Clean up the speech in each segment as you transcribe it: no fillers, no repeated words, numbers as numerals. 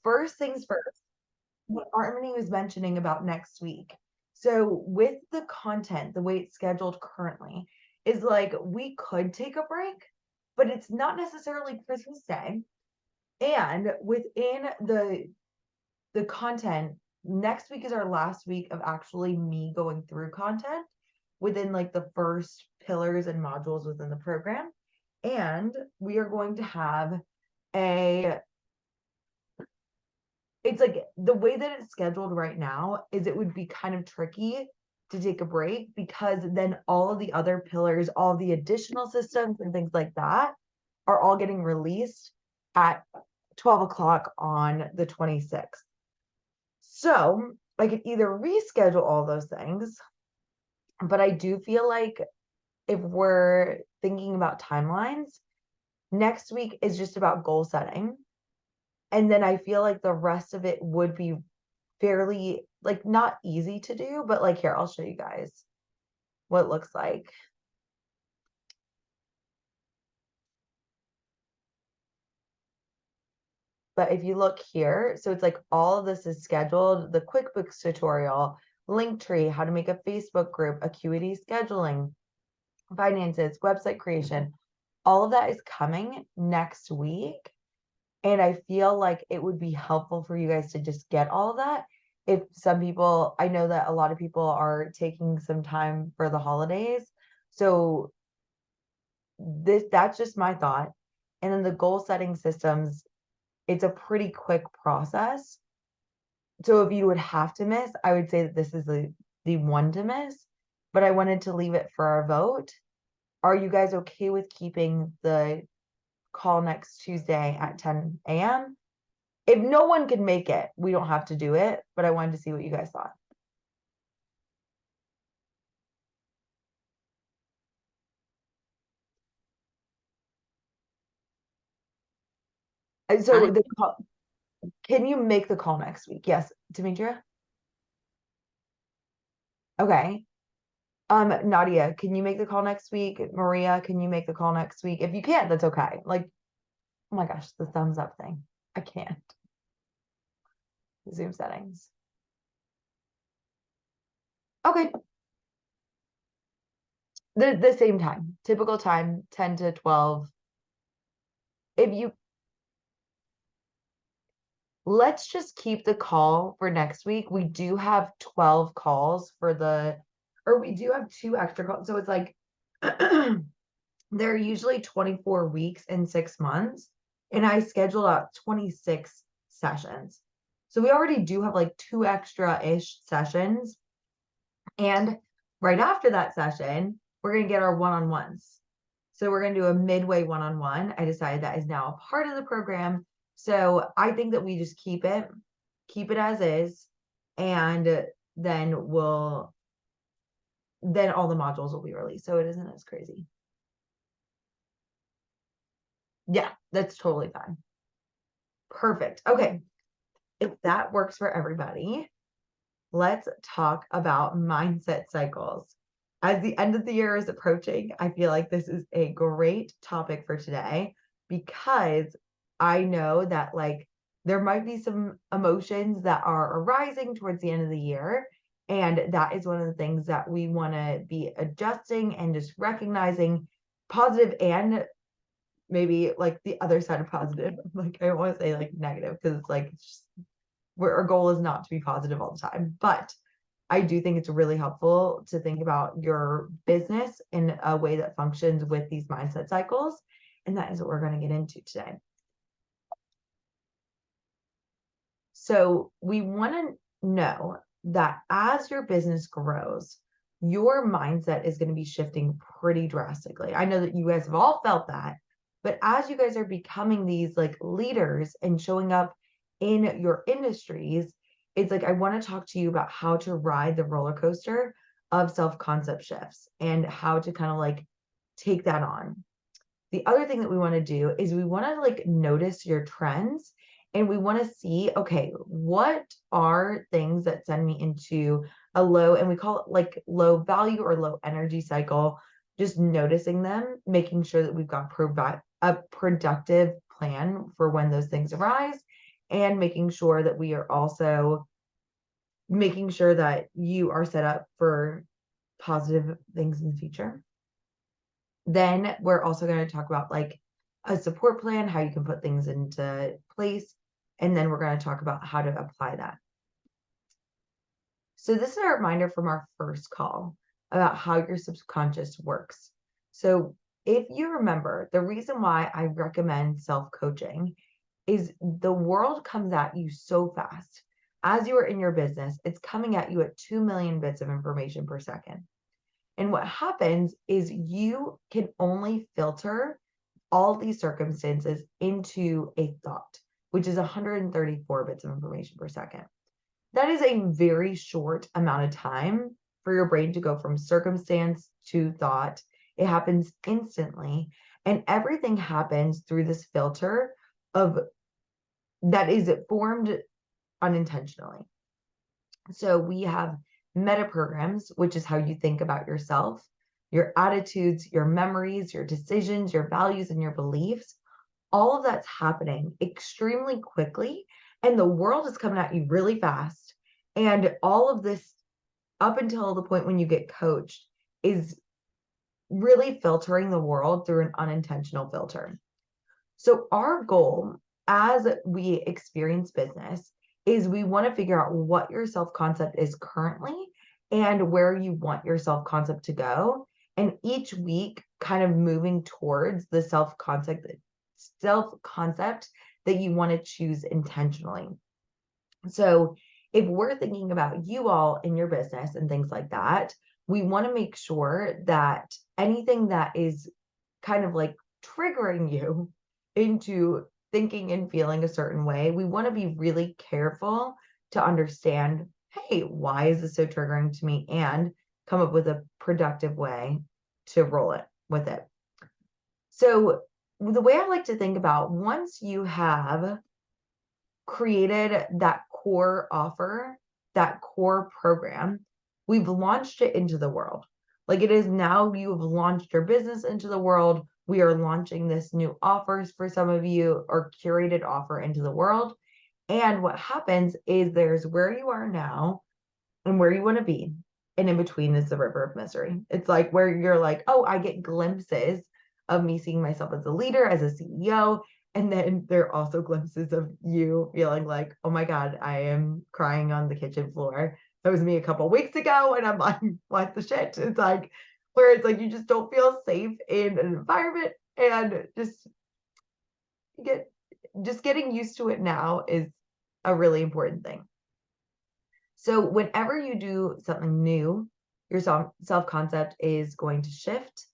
first things first, what Armini was mentioning about next week. So with the content, the way it's scheduled currently is like we could take a break, but it's not necessarily Christmas Day. And within the content, next week is our last week of actually me going through content within like the first pillars and modules within the program. And we are going to have a it's like the way that it's scheduled right now is it would be kind of tricky to take a break because then all of the other pillars, all the additional systems and things like that are all getting released at 12 o'clock on the 26th. So I could either reschedule all those things, but I do feel like if we're thinking about timelines, next week is just about goal setting. And then I feel like the rest of it would be fairly like not easy to do, but like here, I'll show you guys what it looks like. But if you look here, so it's like all of this is scheduled, the QuickBooks tutorial, Linktree, how to make a Facebook group, Acuity scheduling, finances, website creation, all of that is coming next week. And I feel like it would be helpful for you guys to just get all of that. If some people, I know that a lot of people are taking some time for the holidays. So that's just my thought. And then the goal setting systems, it's a pretty quick process. So if you would have to miss, I would say that this is the one to miss, but I wanted to leave it for our vote. Are you guys okay with keeping the call next Tuesday at 10 a.m.? If no one can make it, we don't have to do it, but I wanted to see what you guys thought. And so I the call, can you make the call next week? Yes, Demetria? Okay. Nadia, can you make the call next week? Maria, can you make the call next week? If you can't, that's okay. Like, oh my gosh, the thumbs up thing. I can't. Zoom settings. Okay. The same time, typical time, 10 to 12. If you let's just keep the call for next week. We do have 12 calls for or we do have two extra calls. So it's like they're usually 24 weeks and 6 months. And I scheduled out 26 sessions. So we already do have like two extra-ish sessions. And right after that session, we're going to get our one-on-ones. So we're going to do a midway one-on-one. I decided that is now a part of the program. So I think that we just keep it as is, and then all the modules will be released. So it isn't as crazy. Yeah, that's totally fine. Perfect. Okay. If that works for everybody, let's talk about mindset cycles. As the end of the year is approaching, I feel like this is a great topic for today because I know that like there might be some emotions that are arising towards the end of the year. And that is one of the things that we want to be adjusting and just recognizing positive and maybe like the other side of positive. Like I don't want to say like negative because it's like it's just where our goal is not to be positive all the time. But I do think it's really helpful to think about your business in a way that functions with these mindset cycles. And that is what we're going to get into today. So we want to know that as your business grows, your mindset is going to be shifting pretty drastically. I know that you guys have all felt that, but as you guys are becoming these like leaders and showing up in your industries, it's like I want to talk to you about how to ride the roller coaster of self-concept shifts and how to kind of like take that on. The other thing that we want to do is we want to like notice your trends and we want to see, okay, what are things that send me into a low, and we call it like low value or low energy cycle, just noticing them, making sure that we've got a productive plan for when those things arise, and making sure that we are also making sure that you are set up for positive things in the future. Then we're also going to talk about like a support plan, how you can put things into place. And then we're going to talk about how to apply that. So this is a reminder from our first call about how your subconscious works. So if you remember, the reason why I recommend self-coaching is the world comes at you so fast. As you are in your business, it's coming at you at 2 million bits of information per second. And what happens is you can only filter all these circumstances into a thought, which is 134 bits of information per second. That is a very short amount of time for your brain to go from circumstance to thought. It happens instantly, and everything happens through this filter of that is formed unintentionally. So we have meta programs, which is how you think about yourself, your attitudes, your memories, your decisions, your values, and your beliefs. All of that's happening extremely quickly, and the world is coming at you really fast. And all of this, up until the point when you get coached, is really filtering the world through an unintentional filter. So our goal as we experience business is we want to figure out what your self-concept is currently and where you want your self-concept to go. And each week kind of moving towards the self-concept that you want to choose intentionally. So if we're thinking about you all in your business and things like that, we want to make sure that anything that is kind of like triggering you into thinking and feeling a certain way, we want to be really careful to understand, hey, why is this so triggering to me? And come up with a productive way to roll it with it. So the way I like to think about, once you have created that core offer, that core program, we've launched it into the world. Like it is now, you have launched your business into the world. We are launching this new offers for some of you, or curated offer into the world. And what happens is there's where you are now and where you want to be. And in between is the river of misery. It's like where you're like, oh, I get glimpses of me seeing myself as a leader, as a CEO. And then there are also glimpses of you feeling like, oh my God, I am crying on the kitchen floor. That was me a couple of weeks ago. And I'm like, what the shit? It's like, where it's like, you just don't feel safe in an environment, and getting used to it now is a really important thing. So whenever you do something new, your self-concept is going to shift.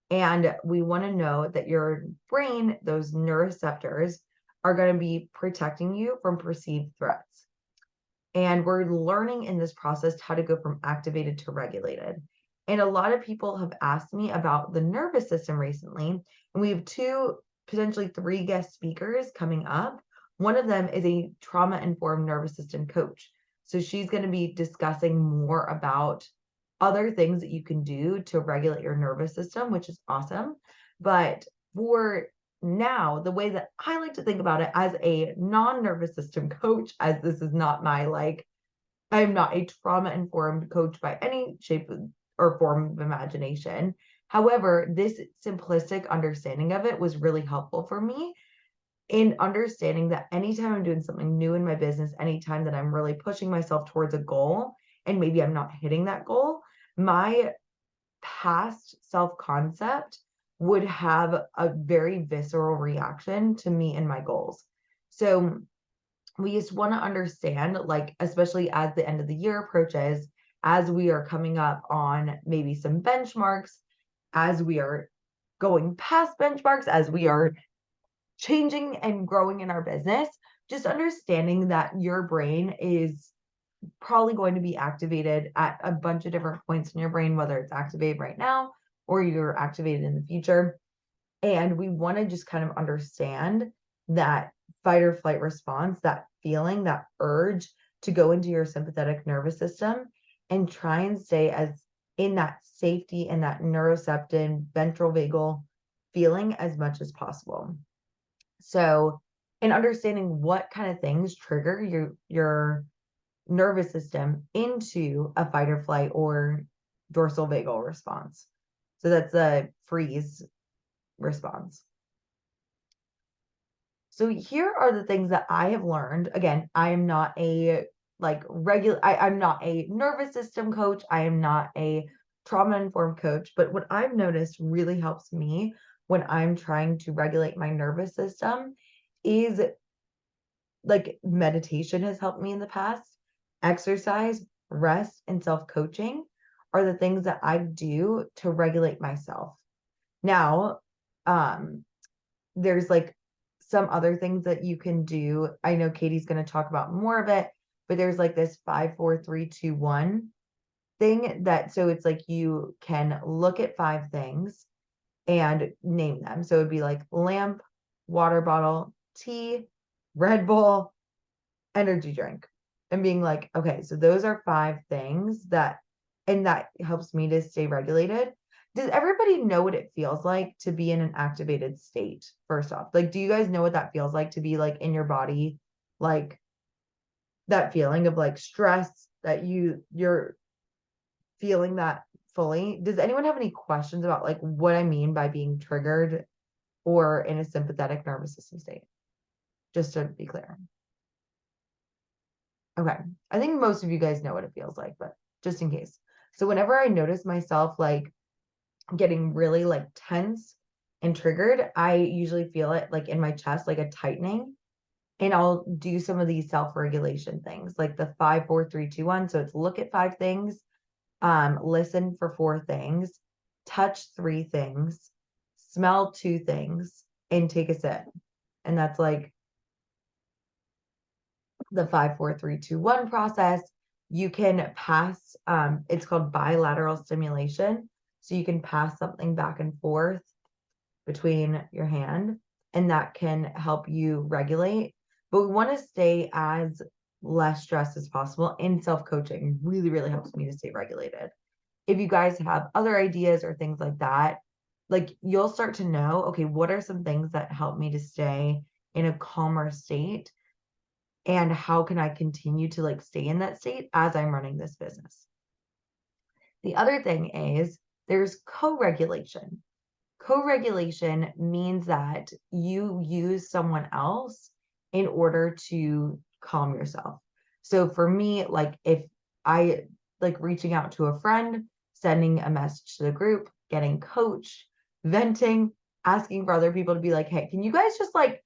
And we want to know that your brain, those neuroreceptors, are going to be protecting you from perceived threats. And we're learning in this process how to go from activated to regulated. And a lot of people have asked me about the nervous system recently. And we have 2, potentially 3 guest speakers coming up. One of them is a trauma-informed nervous system coach. So she's going to be discussing more about other things that you can do to regulate your nervous system, which is awesome. But for now, the way that I like to think about it as a non-nervous system coach, as this is not my I am not a trauma-informed coach by any shape or form of imagination. However, this simplistic understanding of it was really helpful for me in understanding that anytime I'm doing something new in my business, anytime that I'm really pushing myself towards a goal and maybe I'm not hitting that goal, my past self-concept would have a very visceral reaction to me and my goals. So we just want to understand, like, especially as the end of the year approaches, as we are coming up on maybe some benchmarks, as we are going past benchmarks, as we are changing and growing in our business, just understanding that your brain is probably going to be activated at a bunch of different points in your brain, whether it's activated right now or you're activated in the future. And we want to just kind of understand that fight or flight response, that feeling, that urge to go into your sympathetic nervous system and try and stay as in that safety and that neuroceptin ventral vagal feeling as much as possible. So and understanding what kind of things trigger your nervous system into a fight or flight or dorsal vagal response. So that's the freeze response. So here are the things that I have learned. Again, I am not a I'm not a nervous system coach. I am not a trauma-informed coach, but what I've noticed really helps me when I'm trying to regulate my nervous system is like meditation has helped me in the past. Exercise, rest, and self-coaching are the things that I do to regulate myself. Now, there's like some other things that you can do. I know Katie's going to talk about more of it, but there's like this 5, 4, 3, 2, 1 thing that, so it's like you can look at 5 things and name them. So it'd be like lamp, water bottle, tea, Red Bull, energy drink, and being like, okay, so those are 5 things that, and that helps me to stay regulated. Does everybody know what it feels like to be in an activated state? First off, like, do you guys know what that feels like to be like in your body, like that feeling of like stress that you're feeling that fully? Does anyone have any questions about like what I mean by being triggered or in a sympathetic nervous system state? Just to be clear. Okay. I think most of you guys know what it feels like, but just in case. So whenever I notice myself like getting really like tense and triggered, I usually feel it like in my chest, like a tightening. And I'll do some of these self-regulation things, like the 5, 4, 3, 2, 1. So it's look at 5 things, listen for 4 things, touch 3 things, smell 2 things, and take a sip. And that's like the 5, 4, 3, 2, 1 process. You can pass, it's called bilateral stimulation. So you can pass something back and forth between your hand, and that can help you regulate. But we want to stay as less stressed as possible. In self-coaching really, really helps me to stay regulated. If you guys have other ideas or things like that, like you'll start to know, okay, what are some things that help me to stay in a calmer state? And how can I continue to like stay in that state as I'm running this business? The other thing is there's co-regulation. Co-regulation means that you use someone else in order to calm yourself. So for me, like if I like reaching out to a friend, sending a message to the group, getting coached, venting, asking for other people to be like, hey, can you guys just like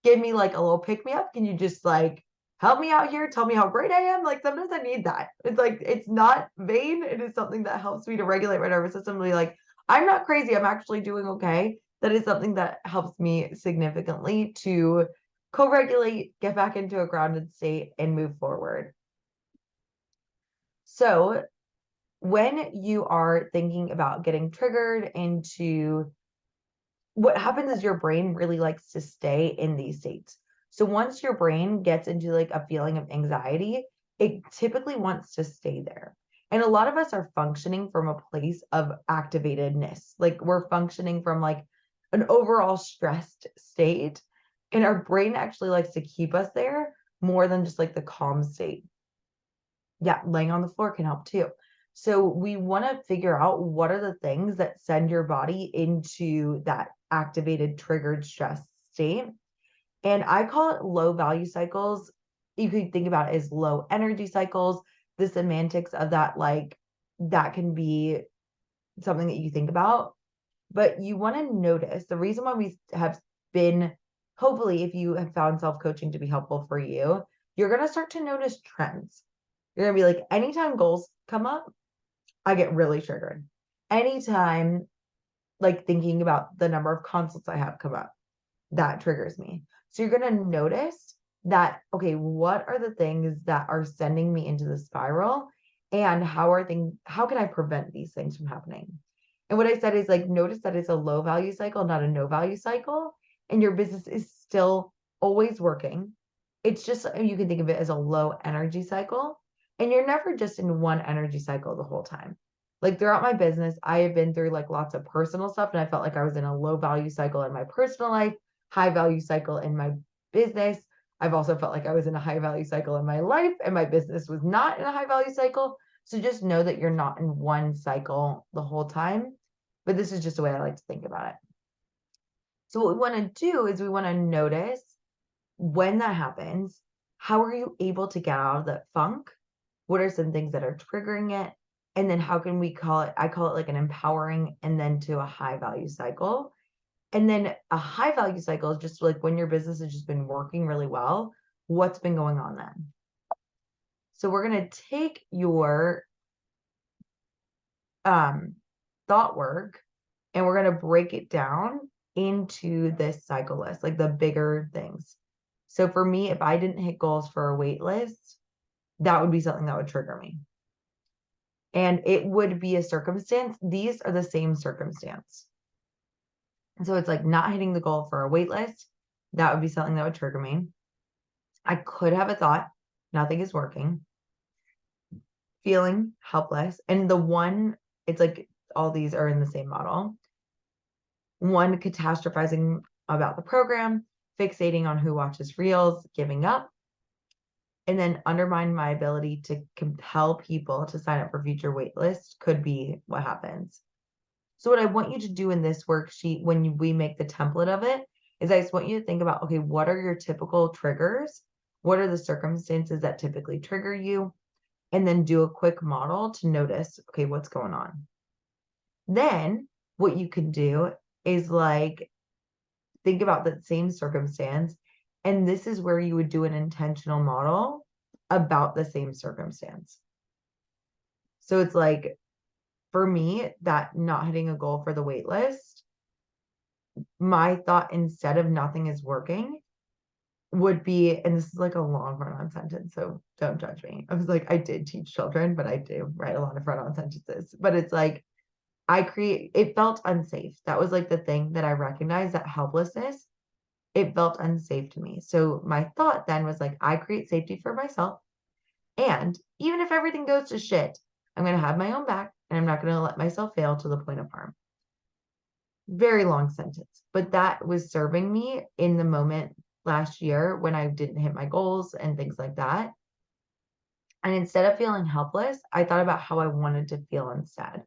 give me like a little pick me up? Can you just like help me out here? Tell me how great I am. Like sometimes I need that. It's like, it's not vain. It is something that helps me to regulate my nervous system. To be like, I'm not crazy. I'm actually doing okay. That is something that helps me significantly to co-regulate, get back into a grounded state, and move forward. So when you are thinking about getting triggered into, what happens is your brain really likes to stay in these states. So once your brain gets into like a feeling of anxiety, it typically wants to stay there. And a lot of us are functioning from a place of activatedness. Like we're functioning from like an overall stressed state. And our brain actually likes to keep us there more than just like the calm state. Yeah, laying on the floor can help too. So we want to figure out what are the things that send your body into that activated, triggered stress state. And I call it low value cycles. You could think about it as low energy cycles. The semantics of that, like that can be something that you think about. But you want to notice the reason why we have been, hopefully, if you have found self-coaching to be helpful for you, you're going to start to notice trends. You're going to be like, anytime goals come up, I get really triggered. Anytime, like thinking about the number of consults I have come up, that triggers me. So you're going to notice that, okay, what are the things that are sending me into the spiral, and how can I prevent these things from happening? And what I said is like, notice that it's a low value cycle, not a no value cycle. And your business is still always working. It's just, you can think of it as a low energy cycle. And you're never just in one energy cycle the whole time. Like throughout my business, I have been through like lots of personal stuff, and I felt like I was in a low value cycle in my personal life, high value cycle in my business. I've also felt like I was in a high value cycle in my life and my business was not in a high value cycle. So just know that you're not in one cycle the whole time, but this is just the way I like to think about it. So what we want to do is we want to notice when that happens, how are you able to get out of that funk? What are some things that are triggering it? And then how can we call it? I call it like an empowering and then to a high value cycle. And then a high value cycle is just like when your business has just been working really well, what's been going on then? So we're going to take your thought work and we're going to break it down into this cycle list, like the bigger things. So for me, if I didn't hit goals for a wait list, that would be something that would trigger me. And it would be a circumstance. These are the same circumstance. And so it's like not hitting the goal for a wait list. That would be something that would trigger me. I could have a thought, nothing is working. Feeling helpless. And the one, it's like all these are in the same model. One, catastrophizing about the program, fixating on who watches reels, giving up, and then undermine my ability to compel people to sign up for future waitlists could be what happens. So what I want you to do in this worksheet when we make the template of it is I just want you to think about, okay, what are your typical triggers? What are the circumstances that typically trigger you? And then do a quick model to notice, okay, what's going on. Then what you can do is like, think about that same circumstance. And this is where you would do an intentional model about the same circumstance. So it's like, for me, that not hitting a goal for the wait list, my thought instead of nothing is working would be, and this is like a long run-on sentence, so don't judge me. I was like, I did teach children, but I do write a lot of run-on sentences. But it's like, it felt unsafe. That was like the thing that I recognized, that helplessness, it felt unsafe to me. So my thought then was like, I create safety for myself. And even if everything goes to shit, I'm going to have my own back and I'm not going to let myself fail to the point of harm. Very long sentence, but that was serving me in the moment last year when I didn't hit my goals and things like that. And instead of feeling helpless, I thought about how I wanted to feel instead.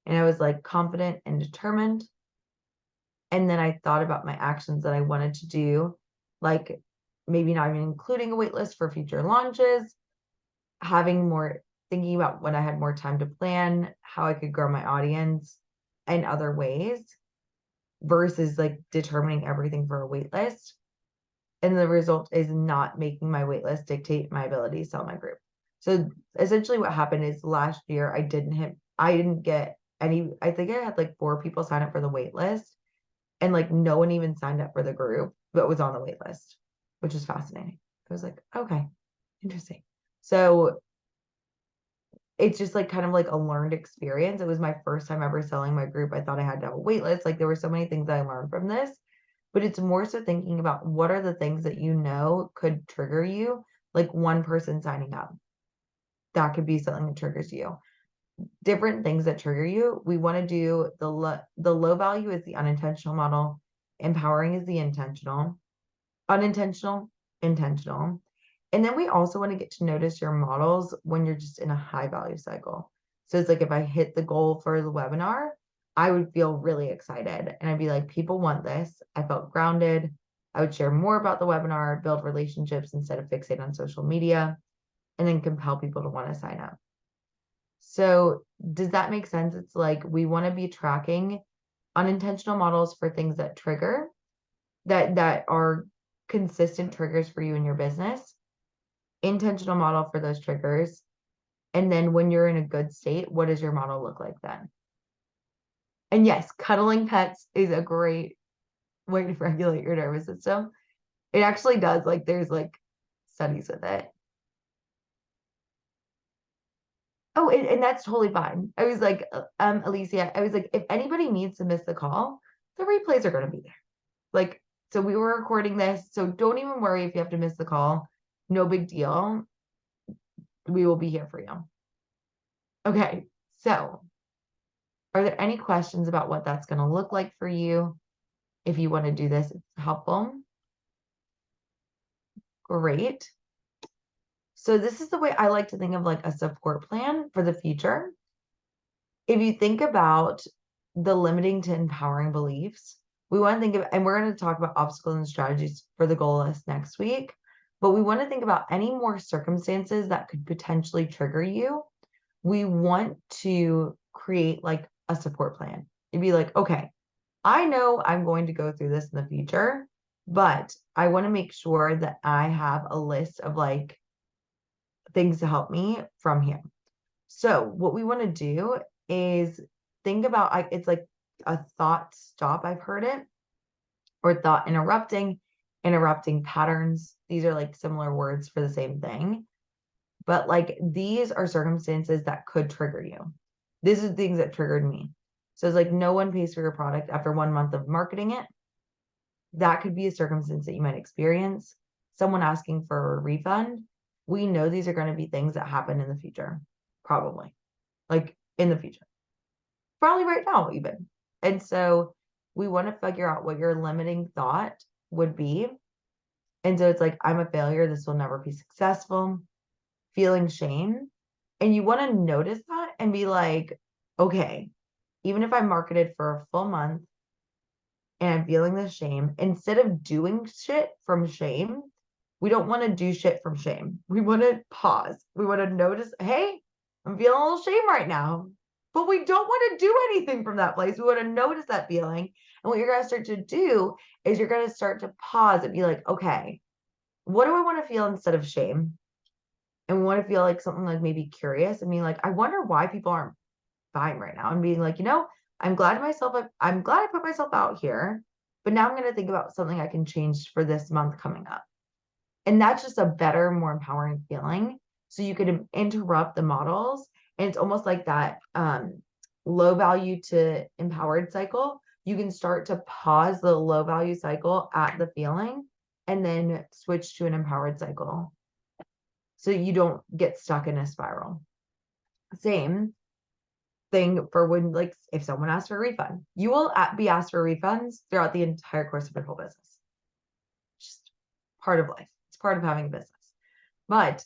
And I was like confident and determined. And then I thought about my actions that I wanted to do, like maybe not even including a wait list for future launches, thinking about when I had more time to plan, how I could grow my audience in other ways versus like determining everything for a wait list. And the result is not making my wait list dictate my ability to sell my group. So essentially what happened is last year I didn't get any, I think I had like 4 people sign up for the wait list and like no one even signed up for the group, but was on the wait list, which is fascinating. I was like, okay, interesting. So it's just like kind of like a learned experience. It was my first time ever selling my group. I thought I had to have a wait list. Like there were so many things I learned from this, but it's more so thinking about what are the things that you know could trigger you, like one person signing up. That could be something that triggers you. Different things that trigger you. We want to do the low value is the unintentional model. Empowering is the intentional. Unintentional, intentional. And then we also want to get to notice your models when you're just in a high value cycle. So it's like if I hit the goal for the webinar, I would feel really excited. And I'd be like, people want this. I felt grounded. I would share more about the webinar, build relationships instead of fixate on social media, and then compel people to want to sign up. So does that make sense? It's like we want to be tracking unintentional models for things that trigger, that are consistent triggers for you in your business, intentional model for those triggers. And then when you're in a good state, what does your model look like then? And yes, cuddling pets is a great way to regulate your nervous system. It actually does. Like there's like studies with it. Oh, and that's totally fine. I was like, Alicia, I was like, if anybody needs to miss the call, the replays are going to be there. Like, so we were recording this. So don't even worry if you have to miss the call. No big deal. We will be here for you. Okay. So are there any questions about what that's going to look like for you? If you want to do this, it's helpful. Great. So this is the way I like to think of like a support plan for the future. If you think about the limiting to empowering beliefs, we want to think of, and we're going to talk about obstacles and strategies for the goal list next week, but we want to think about any more circumstances that could potentially trigger you. We want to create like a support plan. It'd be like, okay, I know I'm going to go through this in the future, but I want to make sure that I have a list of like things to help me from here. So what we want to do is think about, it's like a thought stop, I've heard it, or thought interrupting patterns. These are like similar words for the same thing. But like these are circumstances that could trigger you. This is things that triggered me. So it's like no one pays for your product after 1 month of marketing it. That could be a circumstance that you might experience. Someone asking for a refund. We know these are going to be things that happen in the future, probably, like in the future, probably right now even. And so we want to figure out what your limiting thought would be. And so it's like, I'm a failure. This will never be successful. Feeling shame. And you want to notice that and be like, okay, even if I marketed for a full month and I'm feeling this shame, instead of doing shit from shame, we don't want to do shit from shame. We want to pause. We want to notice, hey, I'm feeling a little shame right now, but we don't want to do anything from that place. We want to notice that feeling. And what you're going to start to do is you're going to start to pause and be like, okay, what do I want to feel instead of shame? And we want to feel like something like maybe curious and being like, I wonder why people aren't buying right now, and being like, I'm glad I put myself out here, but now I'm going to think about something I can change for this month coming up. And that's just a better, more empowering feeling. So you could interrupt the models. And it's almost like that low value to empowered cycle. You can start to pause the low value cycle at the feeling and then switch to an empowered cycle. So you don't get stuck in a spiral. Same thing for when, like, if someone asks for a refund, you will be asked for refunds throughout the entire course of your whole business. Just part of life. It's part of having a business. But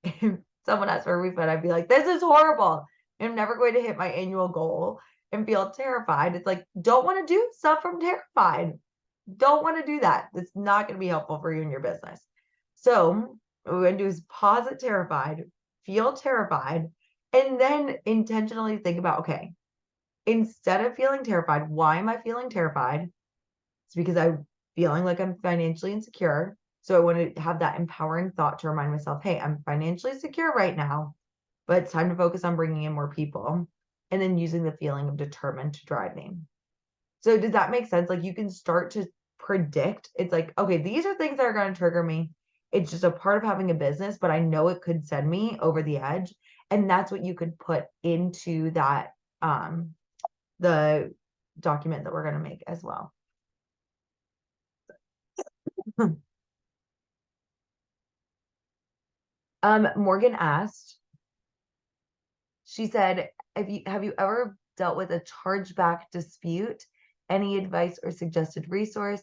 if someone asks for a refund, I'd be like, this is horrible. I'm never going to hit my annual goal and feel terrified. It's like, don't want to do stuff from terrified. Don't want to do that. It's not going to be helpful for you in your business. So what we're going to do is pause at terrified, feel terrified, and then intentionally think about, okay, instead of feeling terrified, why am I feeling terrified? It's because I'm feeling like I'm financially insecure. So I want to have that empowering thought to remind myself, hey, I'm financially secure right now, but it's time to focus on bringing in more people. And then using the feeling of determined to drive me. So does that make sense? Like you can start to predict. It's like, okay, these are things that are going to trigger me. It's just a part of having a business, but I know it could send me over the edge. And that's what you could put into that, the document that we're going to make as well. Morgan asked, she said, have you ever dealt with a chargeback dispute? Any advice or suggested resource?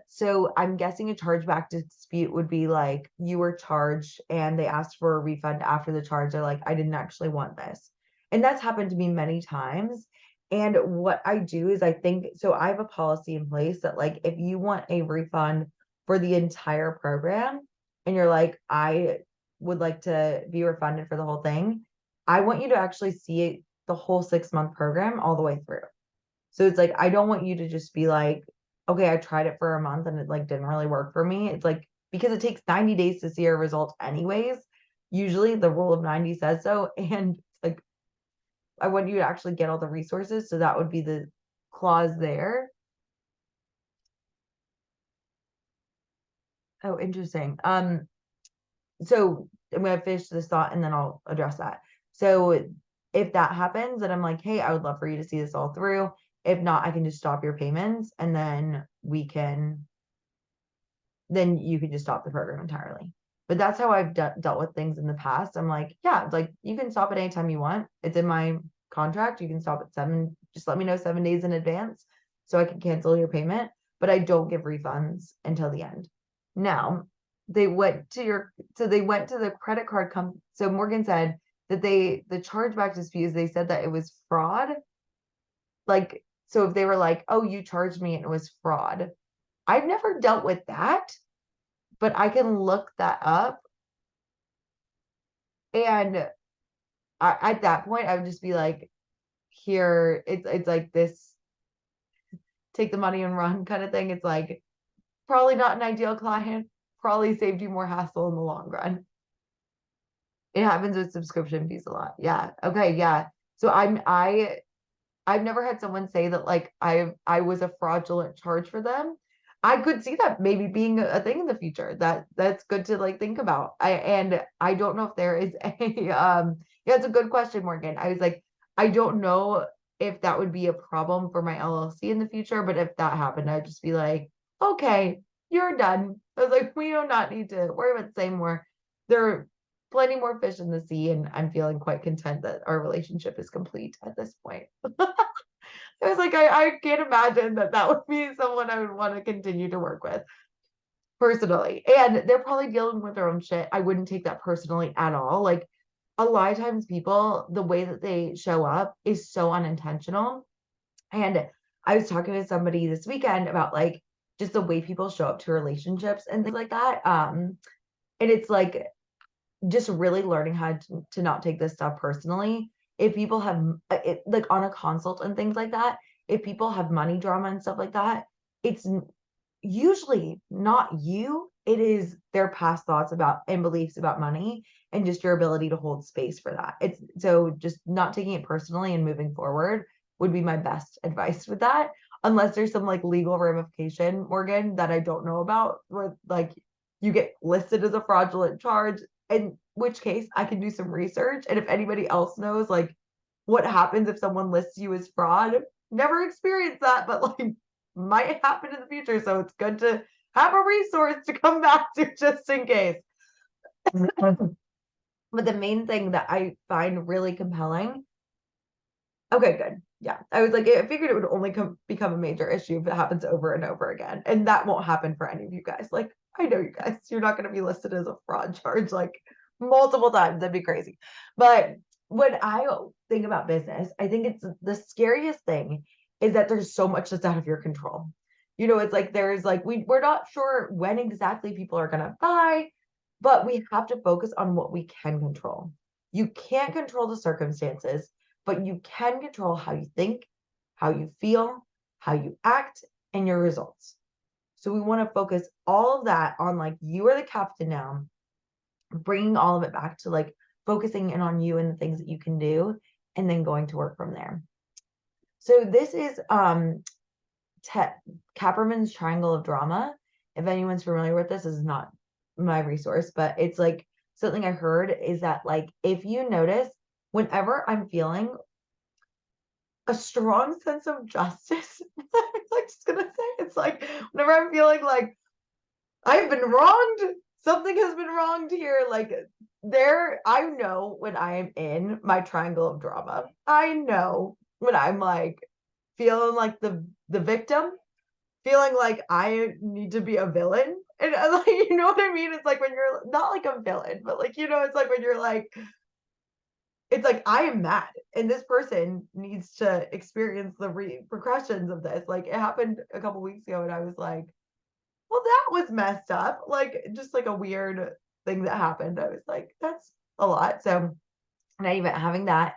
So I'm guessing a chargeback dispute would be like you were charged and they asked for a refund after the charge. They're like, I didn't actually want this. And that's happened to me many times. And what I do is I think, so I have a policy in place that like, if you want a refund for the entire program and you're like, I would like to be refunded for the whole thing, I want you to actually see it, the whole 6-month program all the way through. So it's like, I don't want you to just be like, okay, I tried it for a month and it like didn't really work for me. It's like, because it takes 90 days to see a result anyways. Usually the rule of 90 says so. And it's like, I want you to actually get all the resources. So that would be the clause there. Oh, interesting. So I'm going to finish this thought and then I'll address that. So if that happens, then I'm like, hey, I would love for you to see this all through. If not, I can just stop your payments and then then you can just stop the program entirely. But that's how I've dealt with things in the past. I'm like, yeah, it's like you can stop at any time you want. It's in my contract. You can stop at 7, just let me know 7 days in advance so I can cancel your payment, but I don't give refunds until the end. Now, they went to the credit card so Morgan said that the chargeback disputes, they said that it was fraud. Like, so if they were like, oh, you charged me and it was fraud. I've never dealt with that, but I can look that up. And at that point, I would just be like, here, it's like this, take the money and run kind of thing. It's like, probably not an ideal client, probably saved you more hassle in the long run. It happens with subscription fees a lot. Yeah. Okay. Yeah. So I've never had someone say that like I was a fraudulent charge for them. I could see that maybe being a thing in the future. That's good to like think about. I don't know if there is a yeah, it's a good question, Morgan. I was like, I don't know if that would be a problem for my LLC in the future, but if that happened, I'd just be like, okay, you're done. I was like, we do not need to worry about the same more. There are plenty more fish in the sea, and I'm feeling quite content that our relationship is complete at this point. I was like, I can't imagine that would be someone I would want to continue to work with personally. And they're probably dealing with their own shit. I wouldn't take that personally at all. Like a lot of times people, the way that they show up is so unintentional. And I was talking to somebody this weekend about like just the way people show up to relationships and things like that. And it's like just really learning how to not take this stuff personally. If people have it, like on a consult and things like that, if people have money drama and stuff like that, it's usually not you. It is their past thoughts about and beliefs about money and just your ability to hold space for that. It's so just not taking it personally and moving forward would be my best advice with that. Unless there's some like legal ramification, Morgan, that I don't know about, where like you get listed as a fraudulent charge, in which case I can do some research. And if anybody else knows like what happens if someone lists you as fraud, never experienced that, but like might happen in the future. So it's good to have a resource to come back to just in case. But the main thing that I find really compelling. Okay, good. Yeah. I was like, I figured it would only become a major issue if it happens over and over again. And that won't happen for any of you guys. Like, I know you guys, you're not going to be listed as a fraud charge like multiple times. That'd be crazy. But when I think about business, I think it's the scariest thing is that there's so much that's out of your control. You know, it's like there's like we're not sure when exactly people are going to buy, but we have to focus on what we can control. You can't control the circumstances, but you can control how you think, how you feel, how you act, and your results. So we want to focus all of that on like you are the captain now, bringing all of it back to like focusing in on you and the things that you can do, and then going to work from there. So this is Kapperman's Triangle of Drama. If anyone's familiar with this is not my resource, but it's like something I heard is that like if you notice whenever I'm feeling a strong sense of justice, I'm like just gonna say it's like whenever I'm feeling like I've been wronged, something has been wronged here, like there I know when I am in my triangle of drama. I know when I'm like feeling like the victim, feeling like I need to be a villain. And like, you know what I mean? It's like when you're not like a villain, but like, you know, it's like when you're like, it's like I am mad and this person needs to experience the repercussions of this. Like it happened a couple weeks ago and I was like, well, that was messed up. Like just like a weird thing that happened. I was like, that's a lot. So not even having that.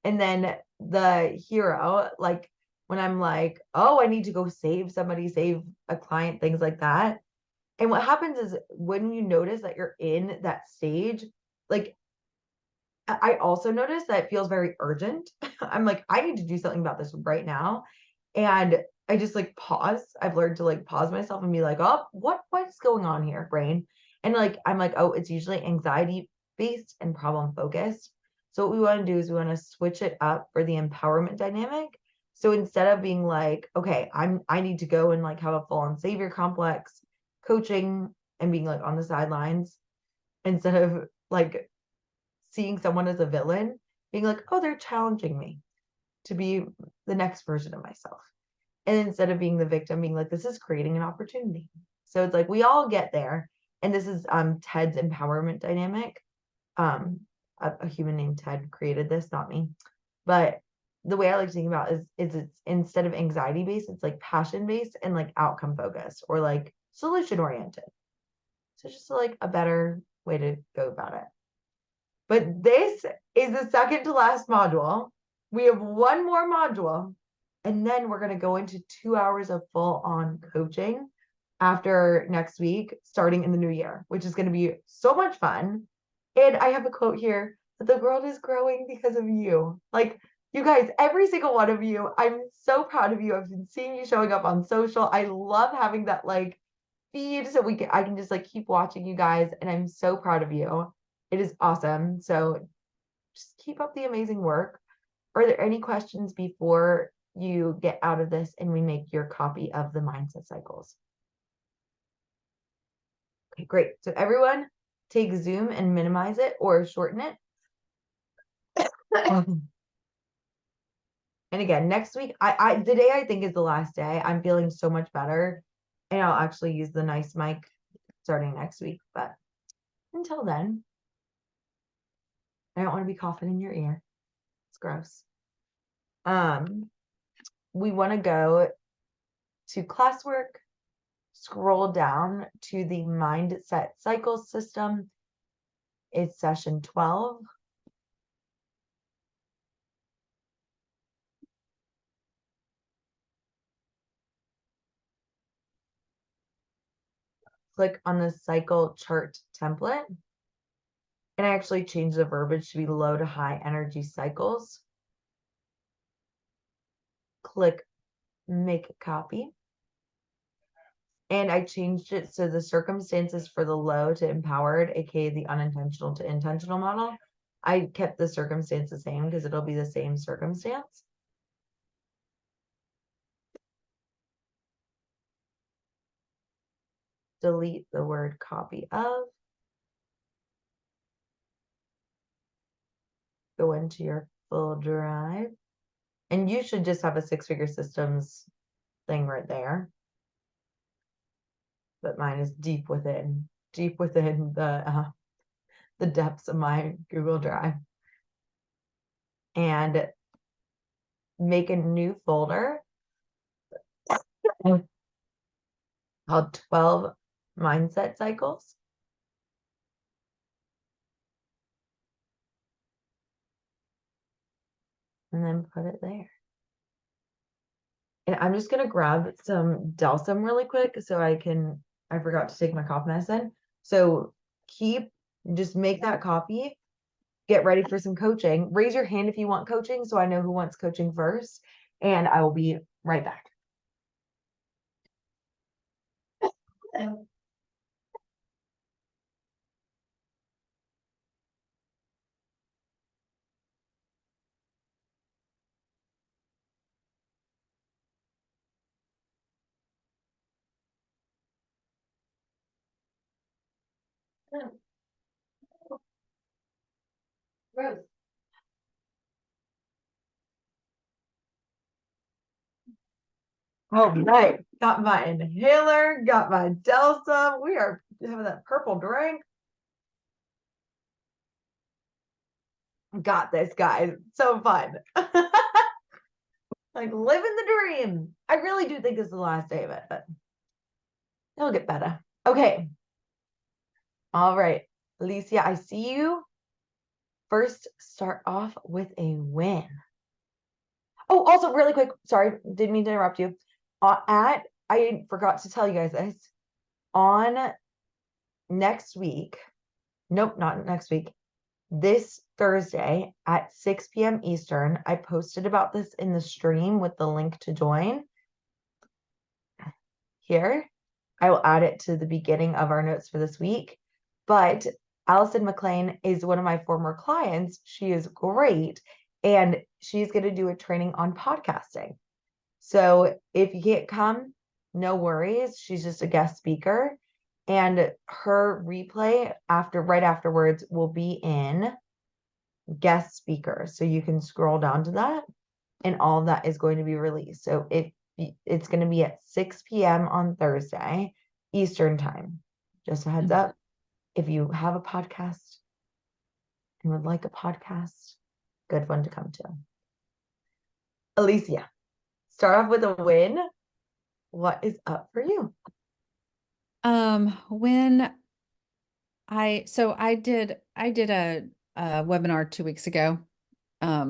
And then the hero, like when I'm like, oh, I need to go save somebody, save a client, things like that. And what happens is when you notice that you're in that stage, like I also notice that it feels very urgent. I'm like, I need to do something about this right now. And I just like pause. I've learned to like pause myself and be like, oh, what's going on here, brain? And like I'm like, oh, it's usually anxiety based and problem focused. So what we want to do is we want to switch it up for the empowerment dynamic. So instead of being like, okay, I need to go and like have a full-on savior complex coaching and being like on the sidelines, instead of like seeing someone as a villain, being like, oh, they're challenging me to be the next version of myself. And instead of being the victim, being like, this is creating an opportunity. So it's like we all get there. and this is Ted's empowerment dynamic. A human named Ted created this, not me. But the way I like to think about is it's instead of anxiety based, it's like passion based and like outcome focused or like solution oriented. So just like a better way to go about it. But this is the second to last module. We have one more module, and then we're going to go into 2 hours of full on coaching after next week, starting in the new year, which is going to be so much fun. And I have a quote here that the world is growing because of you. Like, you guys, every single one of you, I'm so proud of you. I've been seeing you showing up on social. I love having that like feed so I can just like keep watching you guys, and I'm so proud of you. It is awesome. So just keep up the amazing work. Are there any questions before you get out of this and we make your copy of the mindset cycles? Okay, great. So everyone take Zoom and minimize it or shorten it. And again, next week, today I think is the last day. I'm feeling so much better, and I'll actually use the nice mic starting next week. But until then, I don't want to be coughing in your ear. It's gross. We want to go to classwork, scroll down to the mindset cycle system. It's session 12. Click on the cycle chart template. And I actually changed the verbiage to be low to high energy cycles. Click make a copy. And I changed it so the circumstances for the low to empowered, aka the unintentional to intentional model. I kept the circumstance the same because it'll be the same circumstance. Delete the word copy of. Go into your full drive. And you should just have a six-figure systems thing right there. But mine is deep within the depths of my Google Drive. And make a new folder called 12 mindset cycles. And then put it there. And I'm just going to grab some Delsum really quick so I forgot to take my cough medicine. So just make that copy, get ready for some coaching. Raise your hand if you want coaching so I know who wants coaching first. And I will be right back. Rose. All right, got my inhaler, got my Delsum. We are having that purple drink. Got this, guys. So fun. Like living the dream. I really do think this is the last day of it, but it'll get better. Okay. All right, Alicia, I see you. First, start off with a win. Oh, also really quick, sorry, didn't mean to interrupt you. I forgot to tell you guys this. On next week, nope, not next week, this Thursday at 6 p.m. Eastern, I posted about this in the stream with the link to join. Here, I will add it to the beginning of our notes for this week. But Allison McLean is one of my former clients. She is great. And she's going to do a training on podcasting. So if you can't come, no worries. She's just a guest speaker. And her replay right afterwards will be in guest speaker. So you can scroll down to that and all of that is going to be released. So it's going to be at 6 p.m. on Thursday, Eastern time. Just a heads up, if you have a podcast and would like a podcast, good one to come to. Alicia, start off with a win. What is up for you? When I did a webinar 2 weeks ago. I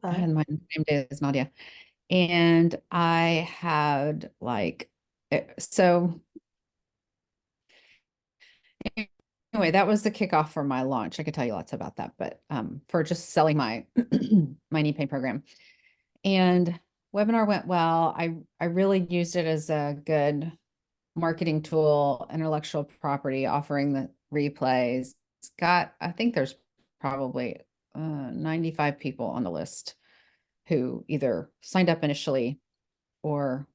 had my same day as Nadia, and I had like so anyway, that was the kickoff for my launch. I could tell you lots about that, but for just selling my my knee pain program. And webinar went well. I really used it as a good marketing tool, intellectual property, offering the replays. I think there's probably 95 people on the list who either signed up initially or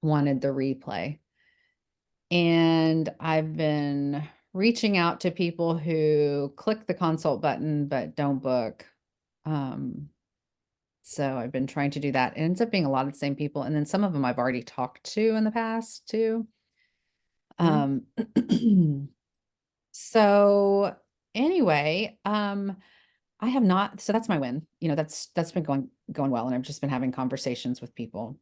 wanted the replay. And I've been reaching out to people who click the consult button but don't book. So I've been trying to do that. It ends up being a lot of the same people. And then some of them I've already talked to in the past too. So anyway, I have not, so that's my win. That's been going well. And I've just been having conversations with people.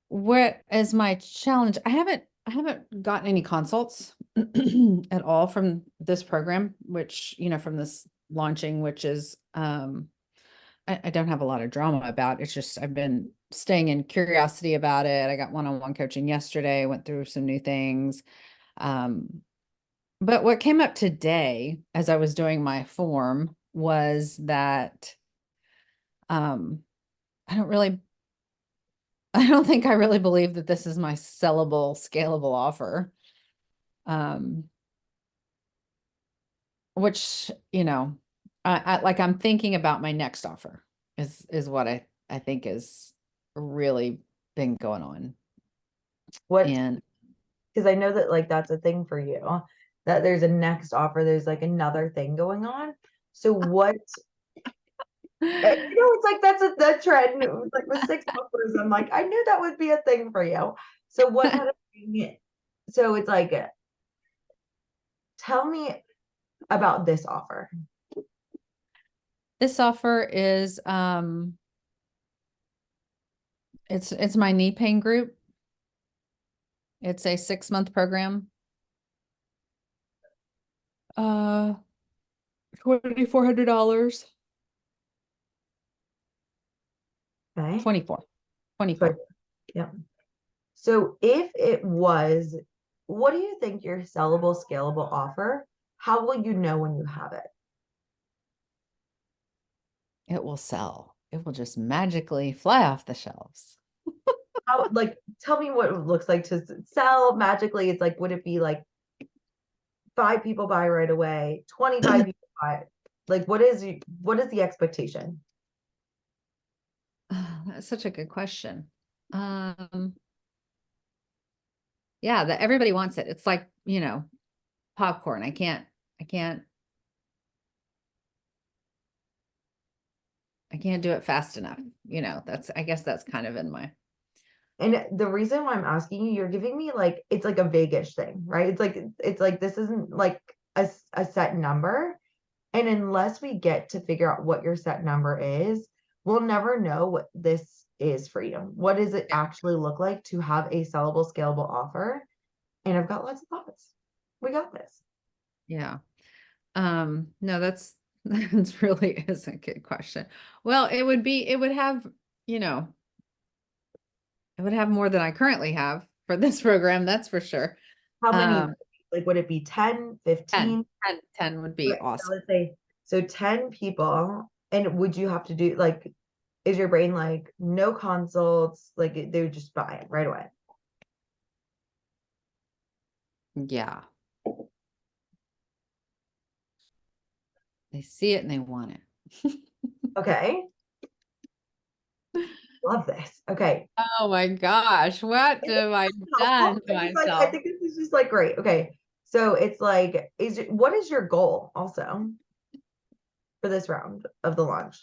What is my challenge? I haven't gotten any consults at all from this program, which, from this launching, which is, I don't have a lot of drama about. It's just, I've been staying in curiosity about it. I got one-on-one coaching yesterday, went through some new things. But what came up today as I was doing my form was that, I don't think I really believe that this is my sellable, scalable offer. Which, I'm thinking about my next offer is what I think is really been going on. Because I know that like that's a thing for you, that there's a next offer, there's like another thing going on. So what it's like that's the trend. It was like with 6 offers. I'm like, I knew that would be a thing for you. So what kind of thing? So it's like, tell me about this offer. This offer is it's my knee pain group. It's a 6-month program. $2,400. Okay. 24. Yeah. So if it was, what do you think your sellable, scalable offer? How will you know when you have it? It will sell. It will just magically fly off the shelves. How, like, tell me what it looks like to sell magically. It's like, would it be like 5 people buy right away, 25 people buy? Like, what is the expectation? That's such a good question. Yeah, that everybody wants it. It's like, popcorn. I can't do it fast enough. I guess that's kind of in my. And the reason why I'm asking you, you're giving me like, it's like a vague-ish thing, right? It's like this isn't like a set number. And unless we get to figure out what your set number is, we'll never know what this is for you. What does it actually look like to have a sellable, scalable offer? And I've got lots of thoughts. We got this. Yeah. No, that's really is a good question. Well, it would have, it would have more than I currently have for this program. That's for sure. How many, like, would it be 10, 15? 10 would be So awesome. let's say, so 10 people. And would you have to do like, is your brain like no consults? Like they would just buy it right away. Yeah. They see it and they want it. Okay. Love this. Okay. Oh my gosh, what have I done to I myself? think this is just like great. Okay. So it's like, what is your goal also for this round of the launch?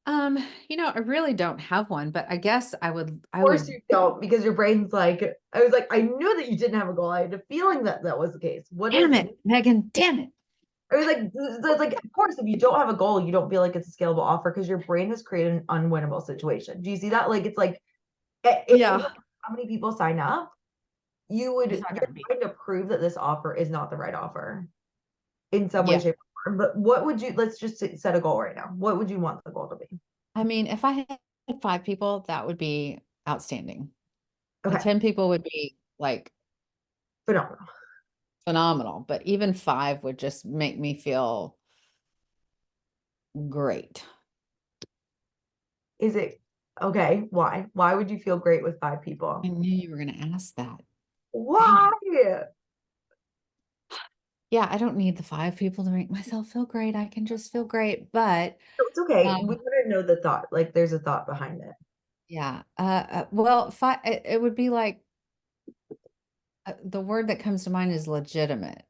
I really don't have one, but I guess I Of course you don't, because your brain's like, I was like, I knew that you didn't have a goal. I had a feeling that that was the case. What is damn it, Megan, damn it. I was like, it's like, of course, if you don't have a goal, you don't feel like it's a scalable offer because your brain has created an unwinnable situation. Do you see that? Like, it's like, if you Yeah, look at how many people sign up, you're it's not gonna be. trying to prove that this offer is not the right offer in some way, Yeah. shape, or form. But what would you, let's just set a goal right now. What would you want the goal to be? I mean, if I had 5 people, that would be outstanding. And Okay, 10 people would be like phenomenal. phenomenal, but even 5 would just make me feel great. Is it okay? Why? Why would you feel great with 5 people? I knew you were going to ask that. Dang Why? it. Yeah, I don't need the 5 people to make myself feel great. I can just feel great. But No, it's okay. We um, want to know the thought. Like, there's a thought behind it. yeah, well, it would be like the word that comes to mind is legitimate.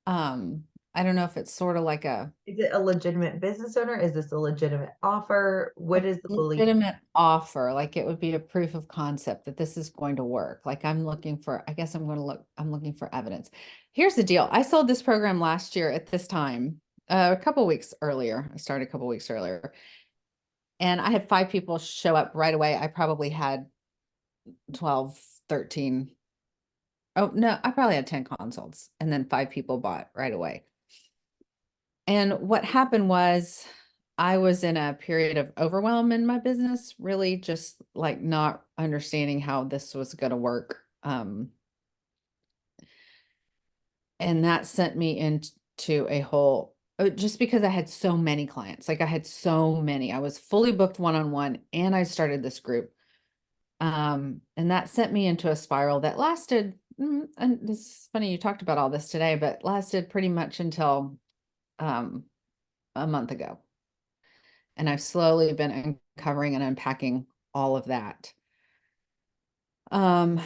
Um, I don't know if it's sort of like a Is it a legitimate business owner? Is this a legitimate offer? a What is the belief? legitimate offer, like it would be a proof of concept that this is going to work. Like I guess I'm looking for evidence. Here's the deal. I sold this program last year at this time, a couple weeks earlier. I started a couple weeks earlier, and I had 5 people show up right away. I probably had 12, 13. Oh, no, I probably had 10 consults, and then 5 people bought right away. And what happened was I was in a period of overwhelm in my business, really just like not understanding how this was going to work. And that sent me into a whole, just because I had so many clients, like I had so many, I was fully booked one-on-one and I started this group. And that sent me into a spiral that lasted, and this is funny, you talked about all this today, but lasted pretty much until, um, a month ago. And I've slowly been uncovering and unpacking all of that. Um,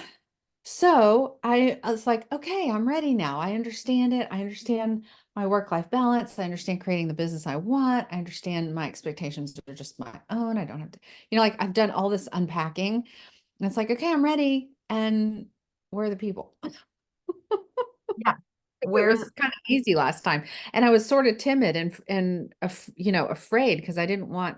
so I was like, okay, I'm ready now. I understand it. I understand my work-life balance. I understand creating the business I want. I understand my expectations are just my own. I don't have to, like I've done all this unpacking. And it's like, okay, I'm ready. And where are the people? Yeah. It Where's was kind of easy last time. And I was sort of timid and afraid because I didn't want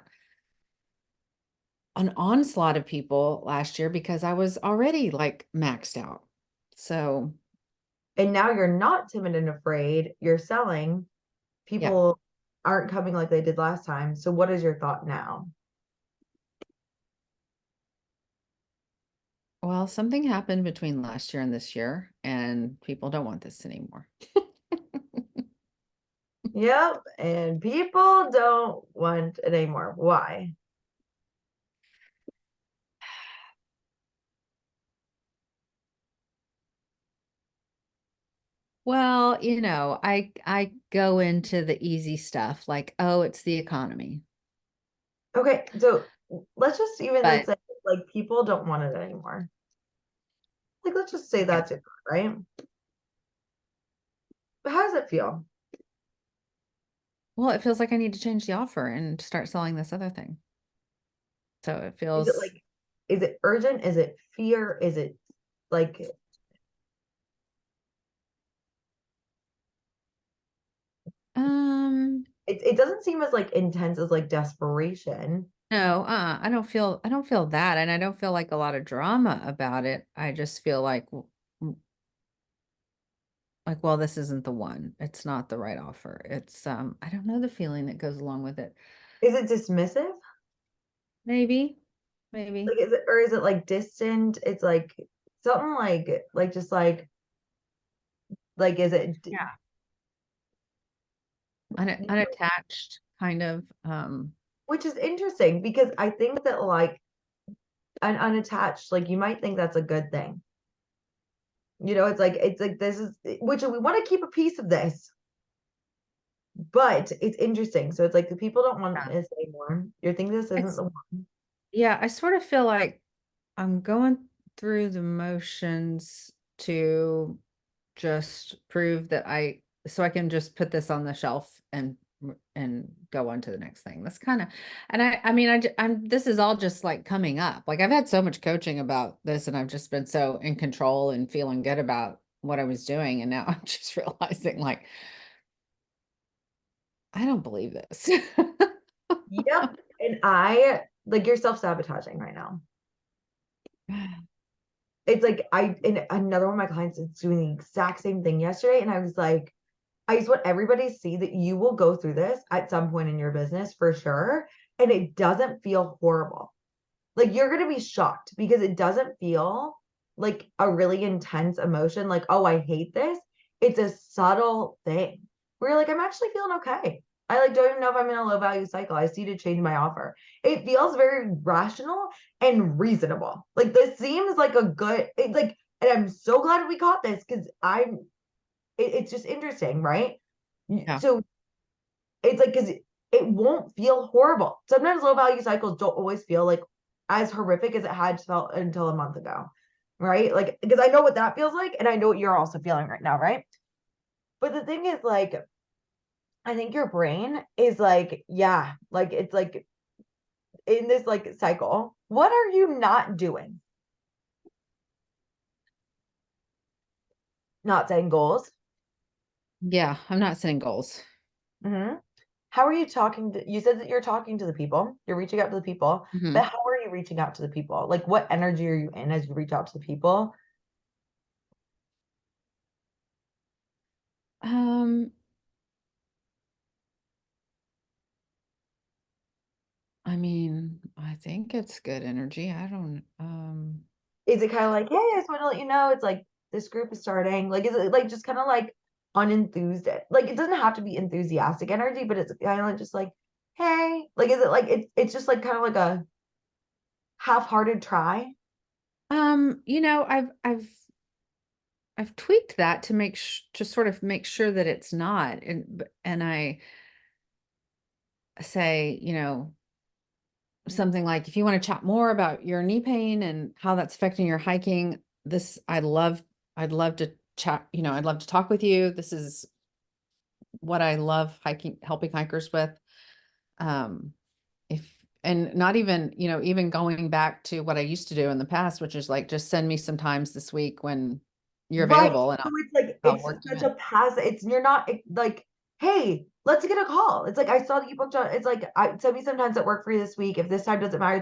an onslaught of people last year because I was already like maxed out. So, and now you're not timid and afraid. You're selling. yeah. People aren't coming like they did last time. So what is your thought now? Well, something happened between last year and this year, and people don't want this anymore. Yep. And people don't want it anymore. Why? Well, I go into the easy stuff like, oh, it's the economy. Okay. So let's just even But say like people don't want it anymore. Like, let's just say yeah, that's it, right? But how does it feel? well, it feels like I need to change the offer and start selling this other thing. So it Is it feels like, is it urgent? Is it fear? Is it like um it doesn't seem as like intense as like desperation. no, I don't feel that, and I don't feel like a lot of drama about it. I just feel like well, this isn't the one. It's not the right offer. It's I don't know the feeling that goes along with it. Is it dismissive? Maybe, maybe. Like, is it, or is it like distant? It's like something like just like is it Yeah. Unattached kind of which is interesting because I think that like an unattached, like you might think that's a good thing. It's like this is which we want to keep a piece of this, but it's interesting. So it's like the people don't want yeah. this anymore. You think this isn't It's the one. yeah, I sort of feel like I'm going through the motions to just prove that so I can just put this on the shelf and and go on to the next thing. That's kind of, and I mean, I'm, this is all just like coming up. Like I've had so much coaching about this and I've just been so in control and feeling good about what I was doing. And now I'm just realizing like, I don't believe this. Yep. And you're self-sabotaging right now. It's like and another one of my clients is doing the exact same thing yesterday. And I was like, I just want everybody to see that you will go through this at some point in your business for sure. And it doesn't feel horrible. Like you're going to be shocked because it doesn't feel like a really intense emotion. Like, oh, I hate this. It's a subtle thing where you're like, I'm actually feeling okay. I like don't even know if I'm in a low value cycle. I see to change my offer. It feels very rational and reasonable. Like this seems like a good, it's like, and I'm so glad we caught this because it's just interesting, right? Yeah. So it's like, because it won't feel horrible. Sometimes low value cycles don't always feel like as horrific as it had felt until a month ago, right? Like, because I know what that feels like, and I know what you're also feeling right now, right? But the thing is, like, I think your brain is like, yeah, like it's like in this like cycle. What are you not doing? Not setting goals. Yeah. I'm not setting goals. Mm-hmm. How are you talking to, you said that you're talking to the people, you're reaching out to the people, Mhm. but how are you reaching out to the people? Like what energy are you in as you reach out to the people? Um, I mean, I think it's good energy. I don't, Is it kind of like, hey, I just want to let you know it's like this group is starting? Like, is it like just kind of like unenthused? Like it doesn't have to be enthusiastic energy, but it's kind of like just like, hey, like is it like it's just like kind of like a half-hearted try? you know, I've tweaked that to to sort of make sure that it's not. And I say, you know, something like, if you want to chat more about your knee pain and how that's affecting your hiking, this, I'd love to chat, you know, I'd love to talk with you. This is what I love hiking, helping hikers with. Um, if, and not even, you know, even going back to what I used to do in the past, which is like, just send me some times this week when you're Right. available and So it's like I'll it's work you such in. a pass. It's you're not like, hey, let's get a call. It's like I saw that you booked on. It's like I send me sometimes at work for you this week. If this time doesn't matter,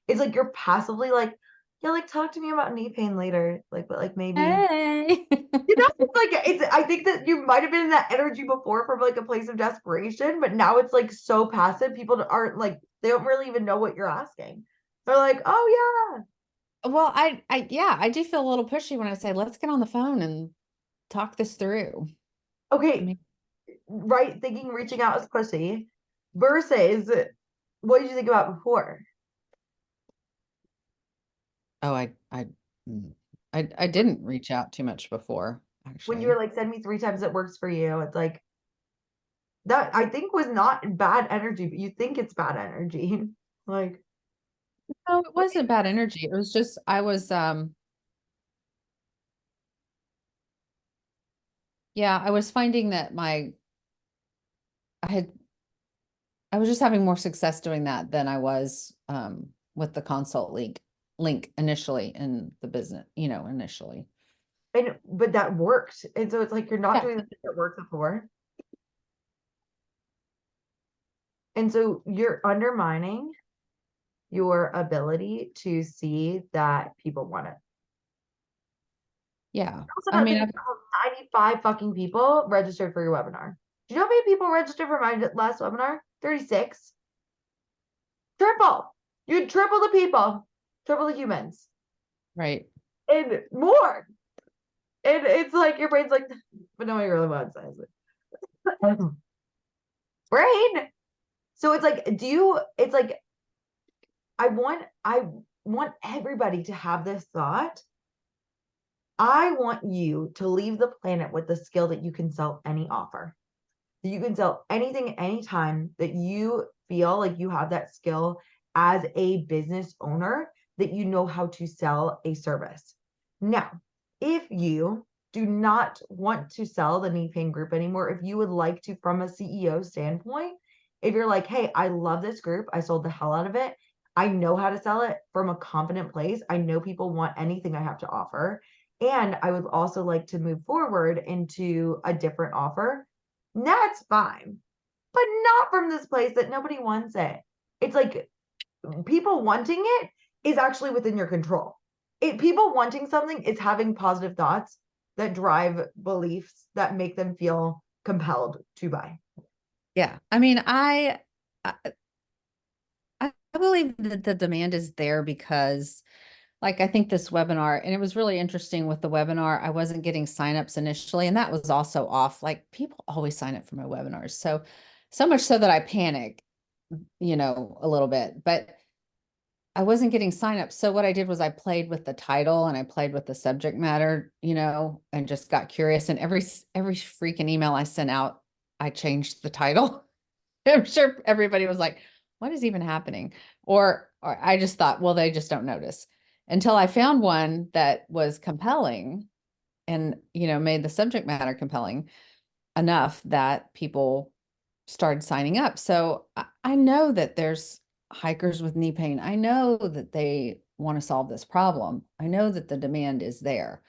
it's like you're passively like, yeah, like talk to me about knee pain later. Like, but like maybe Hey. you know, it's like it's I think that you might have been in that energy before from like a place of desperation, but now it's like so passive. People aren't like they don't really even know what you're asking. They're like, oh Well, yeah, I do feel a little pushy when I say, let's get on the phone and talk this through. yeah. I Okay, mean, right, thinking reaching out is pussy versus what did you think about before? oh, mm, I didn't reach out too much before, When you were actually. like, send me 3 times that works for you, it's like that I think was not bad energy, but you think it's bad energy. Like, No, it wasn't bad energy. It was just, yeah, I was finding that I had, I was just having more success doing that than I was, with the consult link initially in the business, you know, initially. and but that worked. And so it's like you're not Yeah. doing the thing that worked before. And so you're undermining your ability to see that people want it. Yeah. Also I not mean, thinking 95 fucking people registered for your webinar. Do you know how many people registered for my last webinar? 36. Triple. You triple the people, triple the humans, right. and more. And it's like your brain's like, but no, I really want to say it. Brain. So it's like, it's like, I want everybody to have this thought. I want you to leave the planet with the skill that you can sell any offer. That you can sell anything anytime that you feel like you have that skill as a business owner, that you know how to sell a service. Now, if you do not want to sell the knee pain group anymore, if you would like to, from a CEO standpoint, if you're like, hey, I love this group, I sold the hell out of it, I know how to sell it from a confident place, I know people want anything I have to offer, and I would also like to move forward into a different offer, that's fine. But not from this place that nobody wants it. It's like people wanting it is actually within your control. People wanting something is having positive thoughts that drive beliefs that make them feel compelled to buy. Yeah. I mean, I I believe that the demand is there because like I think this webinar, and it was really interesting with the webinar, I wasn't getting signups initially, and that was also off. Like people always sign up for my webinars. So much so that I panic, a little bit, but I wasn't getting signups. So what I did was I played with the title and I played with the subject matter, and just got curious. And every freaking email I sent out, I changed the title. I'm sure everybody was like, what is even happening? Or I just thought, well, they just don't notice until I found one that was compelling and, made the subject matter compelling enough that people started signing up. So I know that there's hikers with knee pain. I know that they want to solve this problem. I know that the demand is there.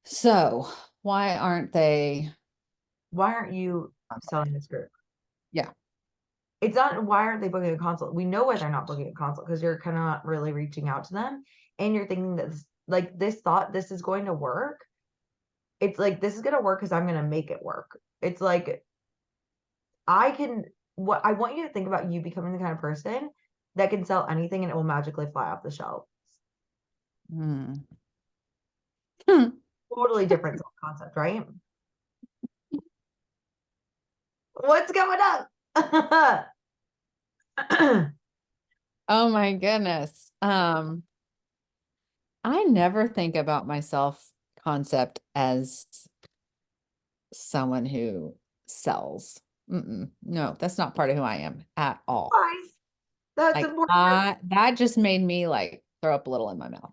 So why aren't they? Why aren't you selling this group? Yeah. It's not why aren't they booking a consult? We know why they're not booking a consult because you're kind of not really reaching out to them and you're thinking that like this thought this is going to work. It's like this is going to work because I'm going to make it work. It's like what I want you to think about you becoming the kind of person that can sell anything and it will magically fly off the shelf. Hmm. Totally different concept, right? What's going on? Oh my goodness. I never think about myself concept as someone who sells. No, that's not part of who I am at all. Fine. That's Like important. that just made me like throw up a little in my mouth.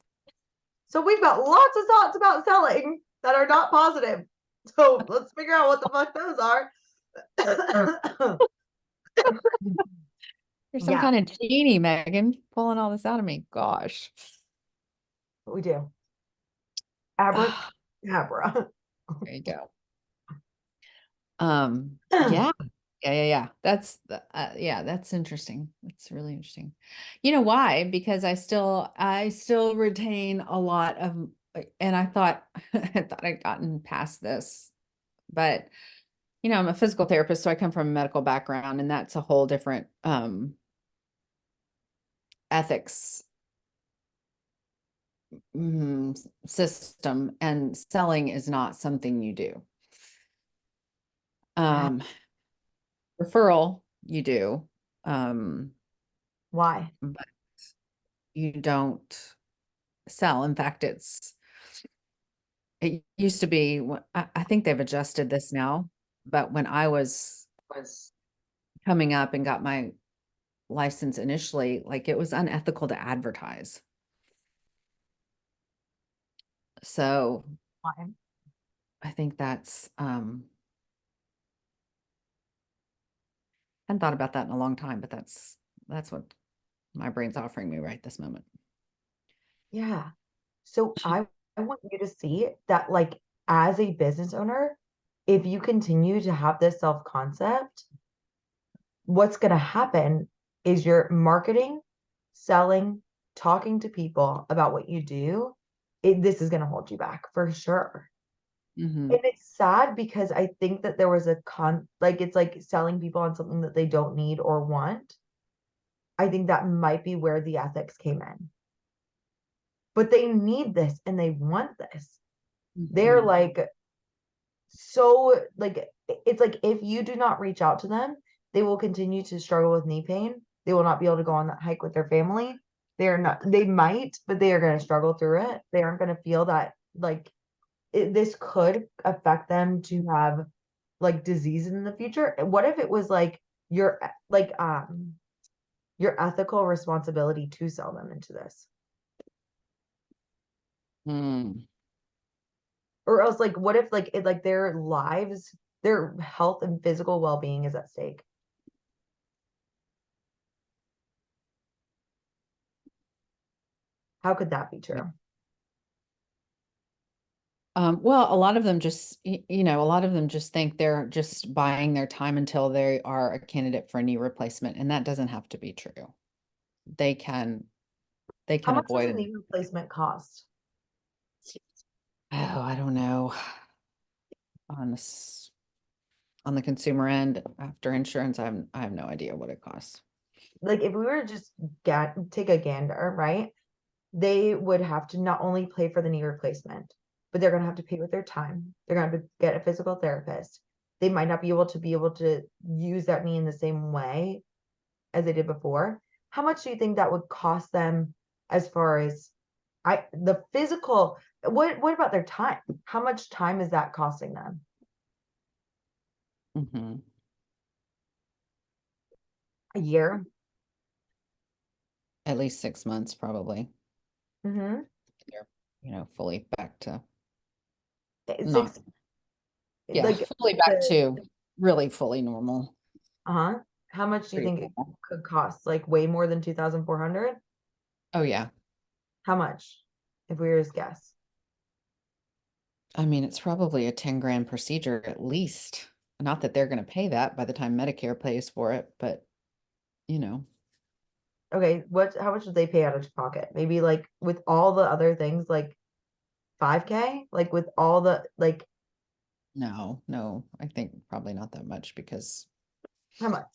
So we've got lots of thoughts about selling that are not positive. So let's figure out what the fuck those are. You're some Yeah, kind of genie, Megan, pulling all this out of me. Gosh. we do. There Abracadabra. you go. Yeah. Yeah. Yeah, that's interesting. That's really interesting. You know why? Because I still retain a lot of, and I thought, I thought I'd gotten past this, but I'm a physical therapist, so I come from a medical background, and that's a whole different, ethics system, and selling is not something you do. Yeah. Um, referral, you do. Why? But you don't sell. In fact, it used to be, I think they've adjusted this now, but when I was coming up and got my license initially, like it was unethical to advertise. So Why? I think that's, I hadn't thought about that in a long time, but that's what my brain's offering me right this moment. Yeah. So I want you to see that like as a business owner, if you continue to have this self-concept, what's going to happen is your marketing, selling, talking to people about what you do, this is going to hold you back for sure. Mm-hmm. And it's sad because I think that there was like it's like selling people on something that they don't need or want. I think that might be where the ethics came in. But they need this and they want this. They're Mm-hmm. like so like it's like if you do not reach out to them, they will continue to struggle with knee pain. They will not be able to go on that hike with their family. They might, but they are going to struggle through it. They aren't going to feel that like this could affect them to have like disease in the future. What if it was like your like your ethical responsibility to sell them into this? Mm. Or else like, what if like, like their lives, their health and physical well-being is at stake? How could that be true? Well, a lot of them just, a lot of them just think they're just buying their time until they are a candidate for a knee replacement, and that doesn't have to be true. They can, they How can much does avoid a it. knee replacement cost? Oh, I don't know. On this, on the consumer end, after insurance, I have no idea what it costs. Like if we were to just take a gander, right? They would have to not only pay for the knee replacement, but they're going to have to pay with their time. They're going to have to get a physical therapist. They might not be able to use that knee in the same way as they did before. How much do you think that would cost them as far as the physical? What about their time? How much time is that costing them? Hmm. A year? At least 6 months, probably. Mm-hmm. They're, fully back to not, Six, yeah, like fully back the to really fully normal. uh-huh. How much do you Pretty think it normal. could cost? Like way more than 2,400? Oh yeah. How much? If we were to guess. I mean, it's probably a 10 grand procedure at least. Not that they're going to pay that by the time Medicare pays for it, but you know, Okay, how much did they pay out of pocket? Maybe like with all the other things, like 5K? Like with all the like no, I think probably not that much because how much?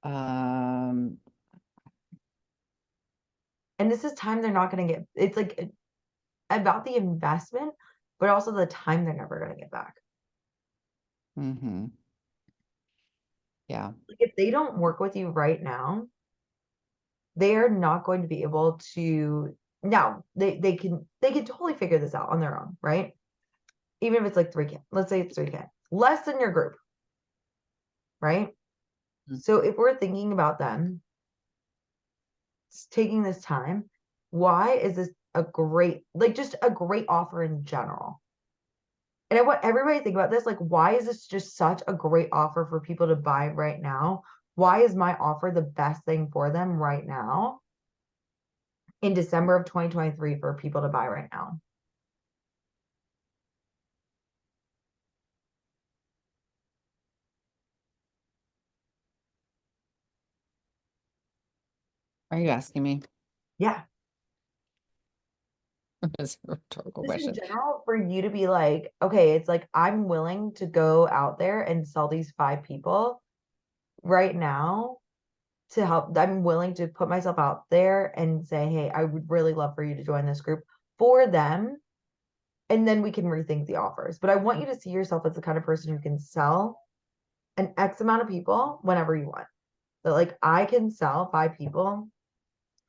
um And this is time they're not gonna get. It's like about the investment, but also the time they're never gonna get back. mhm, yeah. Like if they don't work with you right now, they are not going to be able to now they can totally figure this out on their own, right? Even if it's like 3K, let's say it's 3K, less than your group, right? Mm. So if we're thinking about them taking this time, why is this a great, like just a great offer in general? And I want everybody to think about this, like, why is this just such a great offer for people to buy right now? Why is my offer the best thing for them right now in December of 2023 for people to buy right now? Are you asking me? Yeah. That's a rhetorical Just in question. general, for you to be like, okay, it's like I'm willing to go out there and sell these 5 people right now to help. I'm willing to put myself out there and say, hey, I would really love for you to join this group for them. And then we can rethink the offers. But I want you to see yourself as the kind of person who can sell an X amount of people whenever you want. That like I can sell 5 people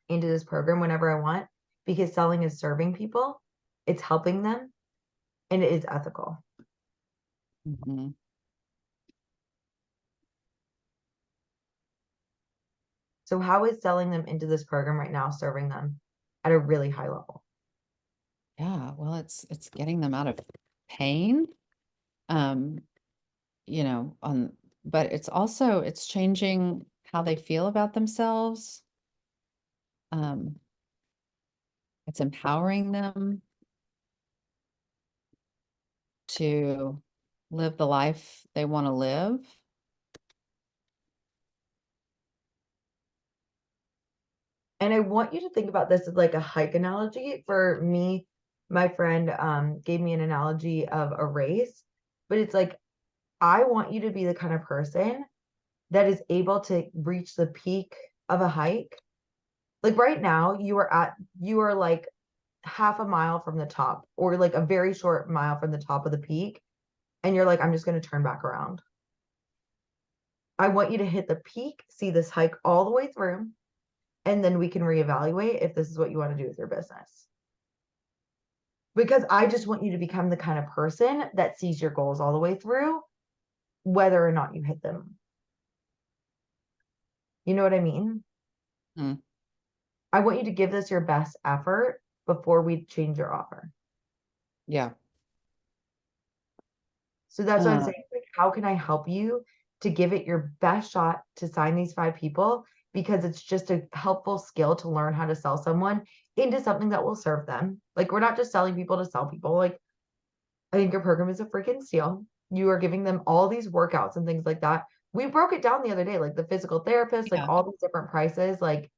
into this program whenever I want because selling is serving people, it's helping them, and it is ethical. Mhm. So how is selling them into this program right now serving them at a really high level? Yeah, well, it's getting them out of pain. Um, on but it's also it's changing how they feel about themselves. Um, it's empowering them to live the life they want to live. And I want you to think about this as like a hike analogy. For me, my friend gave me an analogy of a race, but it's like I want you to be the kind of person that is able to reach the peak of a hike. Like right now, you are like half a mile from the top, or like a very short mile from the top of the peak, and you're like, I'm just going to turn back around. I want you to hit the peak, see this hike all the way through, and then we can reevaluate if this is what you want to do with your business. Because I just want you to become the kind of person that sees your goals all the way through, whether or not you hit them. You know what I mean? Mm. I want you to give this your best effort before we change your offer. Yeah. So that's what I'm Uh, saying. Like, how can I help you to give it your best shot to sign these 5 people? Because it's just a helpful skill to learn how to sell someone into something that will serve them. Like, we're not just selling people to sell people. Like, I think your program is a freaking steal. You are giving them all these workouts and things like that. We broke it down the other day, like the physical therapist, like yeah. all these different prices, like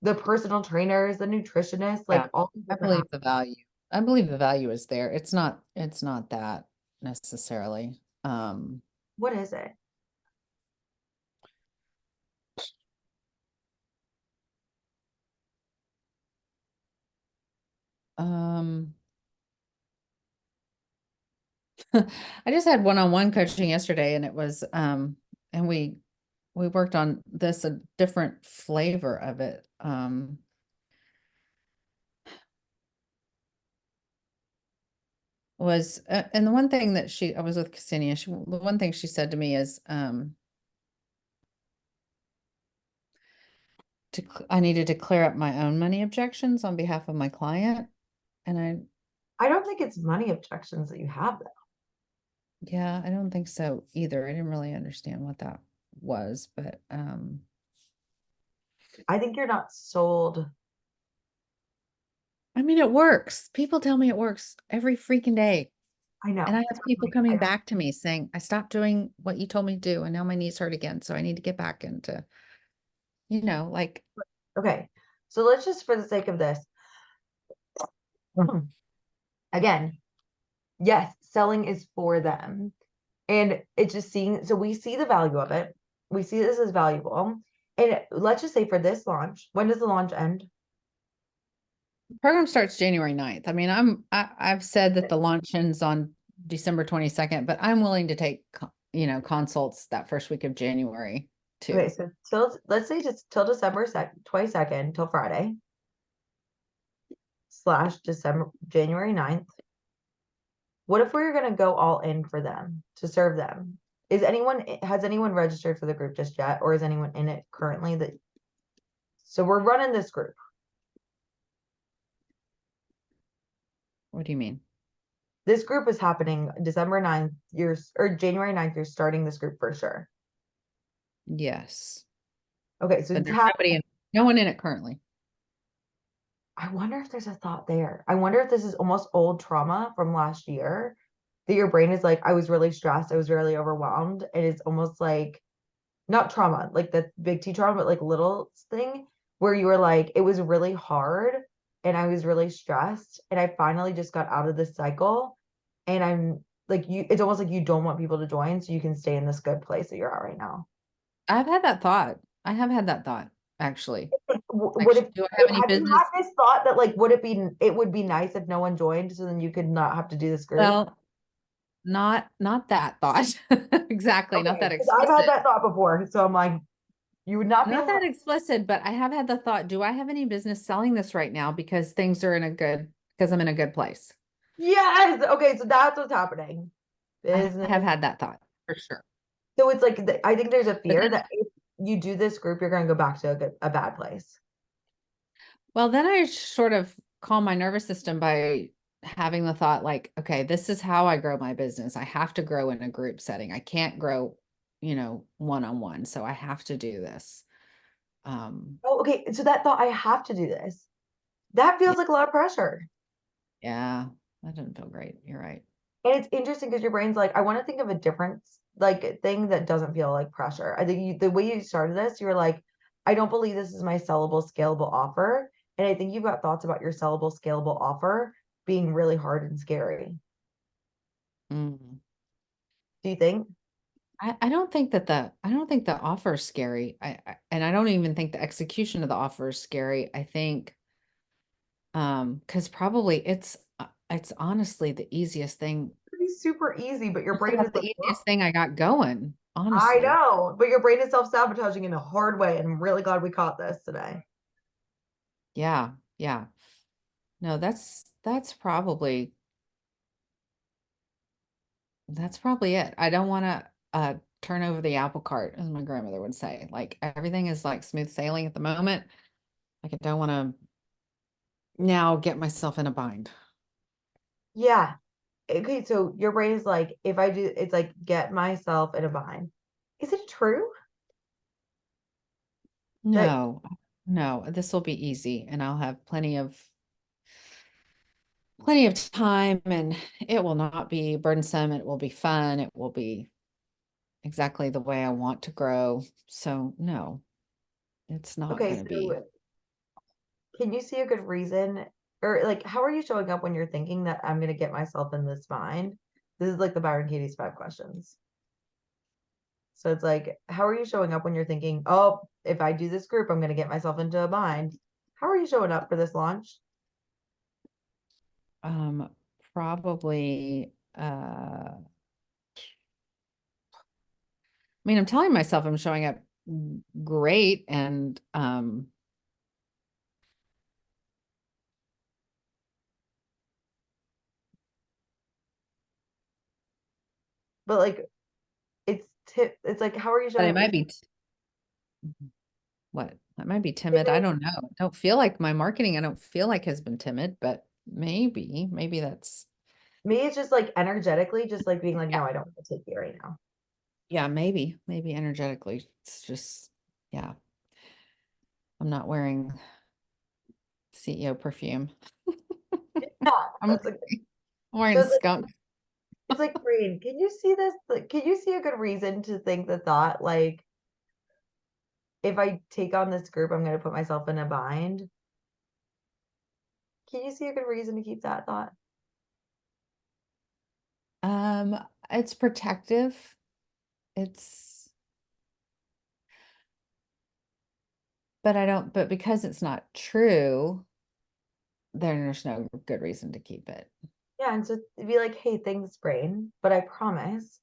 the personal trainers, the nutritionists, like Yeah. all these I different. believe the value. I believe the value is there. It's not that necessarily. What is it? Um, I just had one-on-one coaching yesterday and it was, and we worked on this, a different flavor of it. Was, and the one thing that I was with Ksenia, the one thing she said to me is, I needed to clear up my own money objections on behalf of my client. And I don't think it's money objections that you have though. yeah, I don't think so either. I didn't really understand what that was, but, I think you're not sold. I mean, it works. People tell me it works every freaking day. I know. And I have So, people like, coming back to me saying, I stopped doing what you told me to do, and now my knees hurt again. So I need to get back into, like, okay. So let's just, for the sake of this, again, yes, selling is for them. And it's just seeing, so we see the value of it. We see this as valuable. And let's just say for this launch, when does the launch end? program starts January 9th. I mean, I've said that the launch ends on December 22nd, but I'm willing to take, consults that first week of January Okay, too. so till, let's say just till December 22nd, till Friday, / December, January 9th. What if we were going to go all in for them to serve them? Has anyone registered for the group just yet? Or is anyone in it currently so we're running this group. What do you mean? This group is happening December 9th, or January 9th, you're starting this group for sure. Yes. Okay, so But it's there's no one in it currently. I wonder if there's a thought there. I wonder if this is almost old trauma from last year that your brain is like, I was really stressed, I was really overwhelmed. And it's almost like not trauma, like the big T trauma, but like little thing where you were like, it was really hard and I was really stressed. And I finally just got out of this cycle. And I'm like, it's almost like you don't want people to join so you can stay in this good place that you're at right now. I've had that thought. I have had that thought, actually. Would it, Do I have any have you had business? this thought that like, it would be nice if no one joined so then you could not have to do this group? Well, not that thought. Exactly, not Okay, that because I've had explicit. that thought before. So I'm like, you would not be Not that alone. explicit, but I have had the thought, do I have any business selling this right now because because I'm in a good place? Yes. Okay, so that's what's happening. I Business. have had that thought for sure. So it's like I think there's a But fear then, that if you do this group, you're going to go back to a bad place. well, then I sort of calm my nervous system by having the thought like, okay, this is how I grow my business. I have to grow in a group setting. I can't grow, one-on-one. So I have to do this. Oh, okay. So that thought I have to do this. That Yeah, feels like a lot of pressure. yeah, that doesn't feel great. You're right. And it's interesting because your brain's like, I want to think of a different like thing that doesn't feel like pressure. I think the way you started this, you were like, I don't believe this is my sellable, scalable offer. And I think you've got thoughts about your sellable, scalable offer being really hard and scary. Mm. Do you think? I don't think that I don't think the offer is scary. And I don't even think the execution of the offer is scary. I think, because probably it's honestly the easiest thing. It'd be super easy, but your It's brain is about the like, "Whoa." easiest thing I got going, I honestly. know, but your brain is self-sabotaging in a hard way. And I'm really glad we caught this today. Yeah, yeah. No, that's probably it. I don't want to turn over the apple cart, as my grandmother would say. Like everything is like smooth sailing at the moment. Like I don't want to now get myself in a bind. Yeah. Okay, so your brain is like, if I do, it's like get myself in a bind. Is it true that No, no, this will be easy and I'll have plenty of time and it will not be burdensome. It will be fun. It will be exactly the way I want to grow. So no, it's not okay, going to be. so can you see a good reason or like how are you showing up when you're thinking that I'm gonna get myself in this bind? This is like the Byron Katie's 5 questions. So it's like, how are you showing up when you're thinking, oh, if I do this group, I'm gonna get myself into a bind? How are you showing up for this launch? Um, Probably, I mean, I'm telling myself I'm showing up great and But like it's like how are you but showing I up? might be what? I might be timid. I don't know. I don't feel like my marketing, I don't feel like has been timid, but maybe that's Me, it's just like energetically, just like being like, yeah. no, I don't want to take you right now. Yeah, maybe energetically. It's just yeah. I'm not wearing CEO perfume. Yeah, I'm that's like wearing so skunk. it's like green. Can you see this? Like, can you see a good reason to think the thought like if I take on this group, I'm gonna put myself in a bind? Can you see a good reason to keep that thought? Um, it's protective. It's but I don't but because it's not true, then there's no good reason to keep it. Yeah, and so be like, hey, thanks, brain, but I promise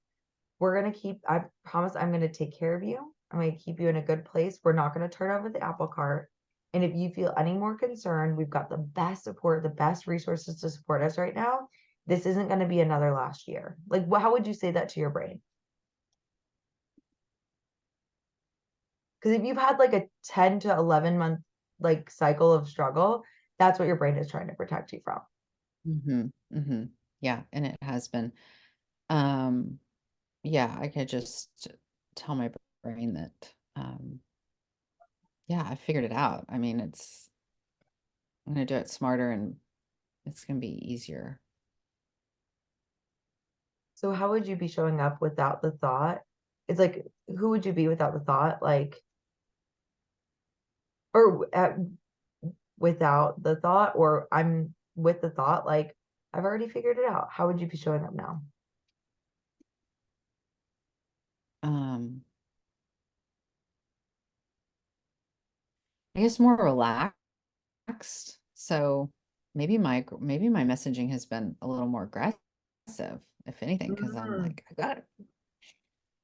I promise I'm gonna take care of you. I'm gonna keep you in a good place. We're not gonna turn over the apple cart. And if you feel any more concerned, we've got the best support, the best resources to support us right now. This isn't gonna be another last year. Like, how would you say that to your brain? Because if you've had like a 10 to 11 month like cycle of struggle, that's what your brain is trying to protect you from. Yeah, and it has been. Um, yeah, I could just tell my brain that yeah, I figured it out. I mean, I'm gonna do it smarter and it's gonna be easier. So how would you be showing up without the thought? It's like, who would you be without the thought? Like, or without the thought, or I'm with the thought, like, I've already figured it out. How would you be showing up now? Um, I guess more relaxed. So maybe my messaging has been a little more aggressive, if anything, because I'm Mm. like, I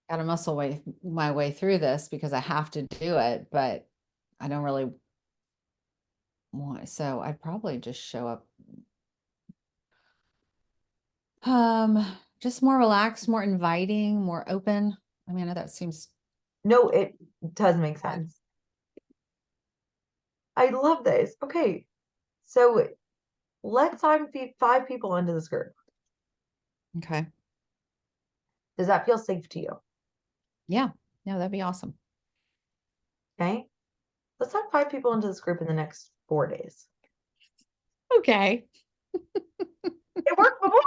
gotta muscle my way through this because I have to do it, but I don't really want so I'd probably just show up just more relaxed, more inviting, more open. I mean, I know that seems No, it does make odd. sense. I love this. Okay, so let's sign 5 people into this group. Okay. Does that feel safe to you? Yeah. No, that'd be awesome. Okay, let's sign 5 people into this group in the next 4 days. Okay. It worked before.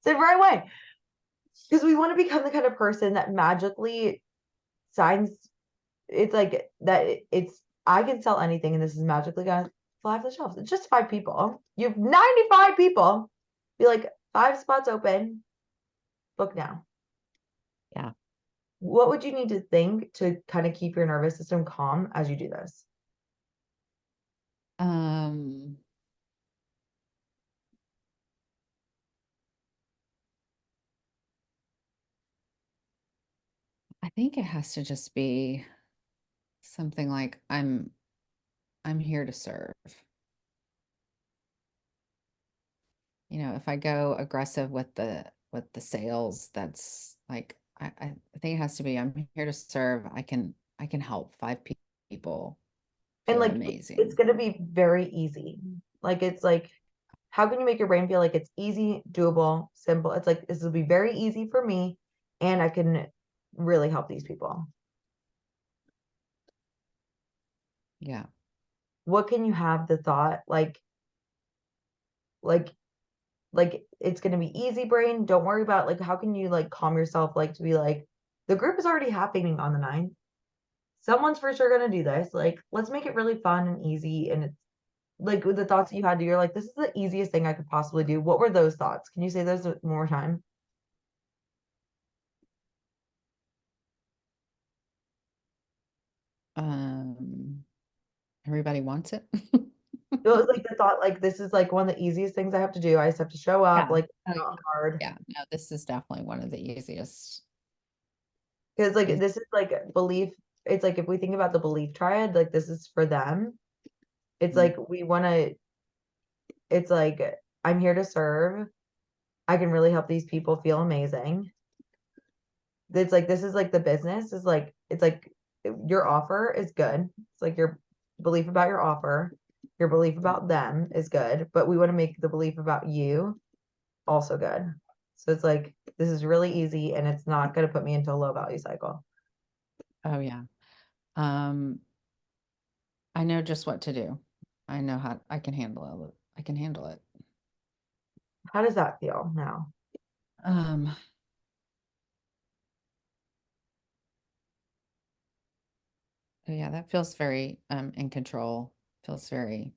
It's the right way. Because we want to become the kind of person that magically signs. It's like that. It's I can sell anything, and this is magically gonna fly off the shelves. It's just 5 people. You have 95 people. Be like 5 spots open. Book now. Yeah. What would you need to think to kind of keep your nervous system calm as you do this? Um, I think it has to just be something like I'm here to serve. You know, if I go aggressive with the sales, that's like I think it has to be I'm here to serve. I can help people And feel like it's amazing. gonna be very easy. Like, it's like, how can you make your brain feel like it's easy, doable, simple? It's like, this will be very easy for me and I can really help these people. Yeah. What can you have the thought like like it's going to be easy brain, don't worry about, like, how can you like calm yourself, like, to be like, the group is already happening on the 9th, someone's for sure going to do this, like, let's make it really fun and easy. And it's like, with the thoughts that you had, you're like, this is the easiest thing I could possibly do. What were those thoughts? Can you say those one more time? Um, Everybody wants it. It was like the thought, like, this is like one of the easiest things I have to do. I just have to show up, Yeah. like, Oh, not hard. yeah. No, this is definitely one of the easiest. Because like eas- this is like belief. It's like, if we think about the belief triad, like, this is for them. It's Mm. like, we want to, it's like, I'm here to serve. I can really help these people feel amazing. It's like, this is like the business is like, it's like, your offer is good. It's like your belief about your offer, your belief about them is good, but we want to make the belief about you also good. So it's like, this is really easy and it's not going to put me into a low value cycle. Oh, yeah. Um, I know just what to do. I know how I can handle it. I can handle it. How does that feel now? Um, oh, yeah, that feels very in control. Feels very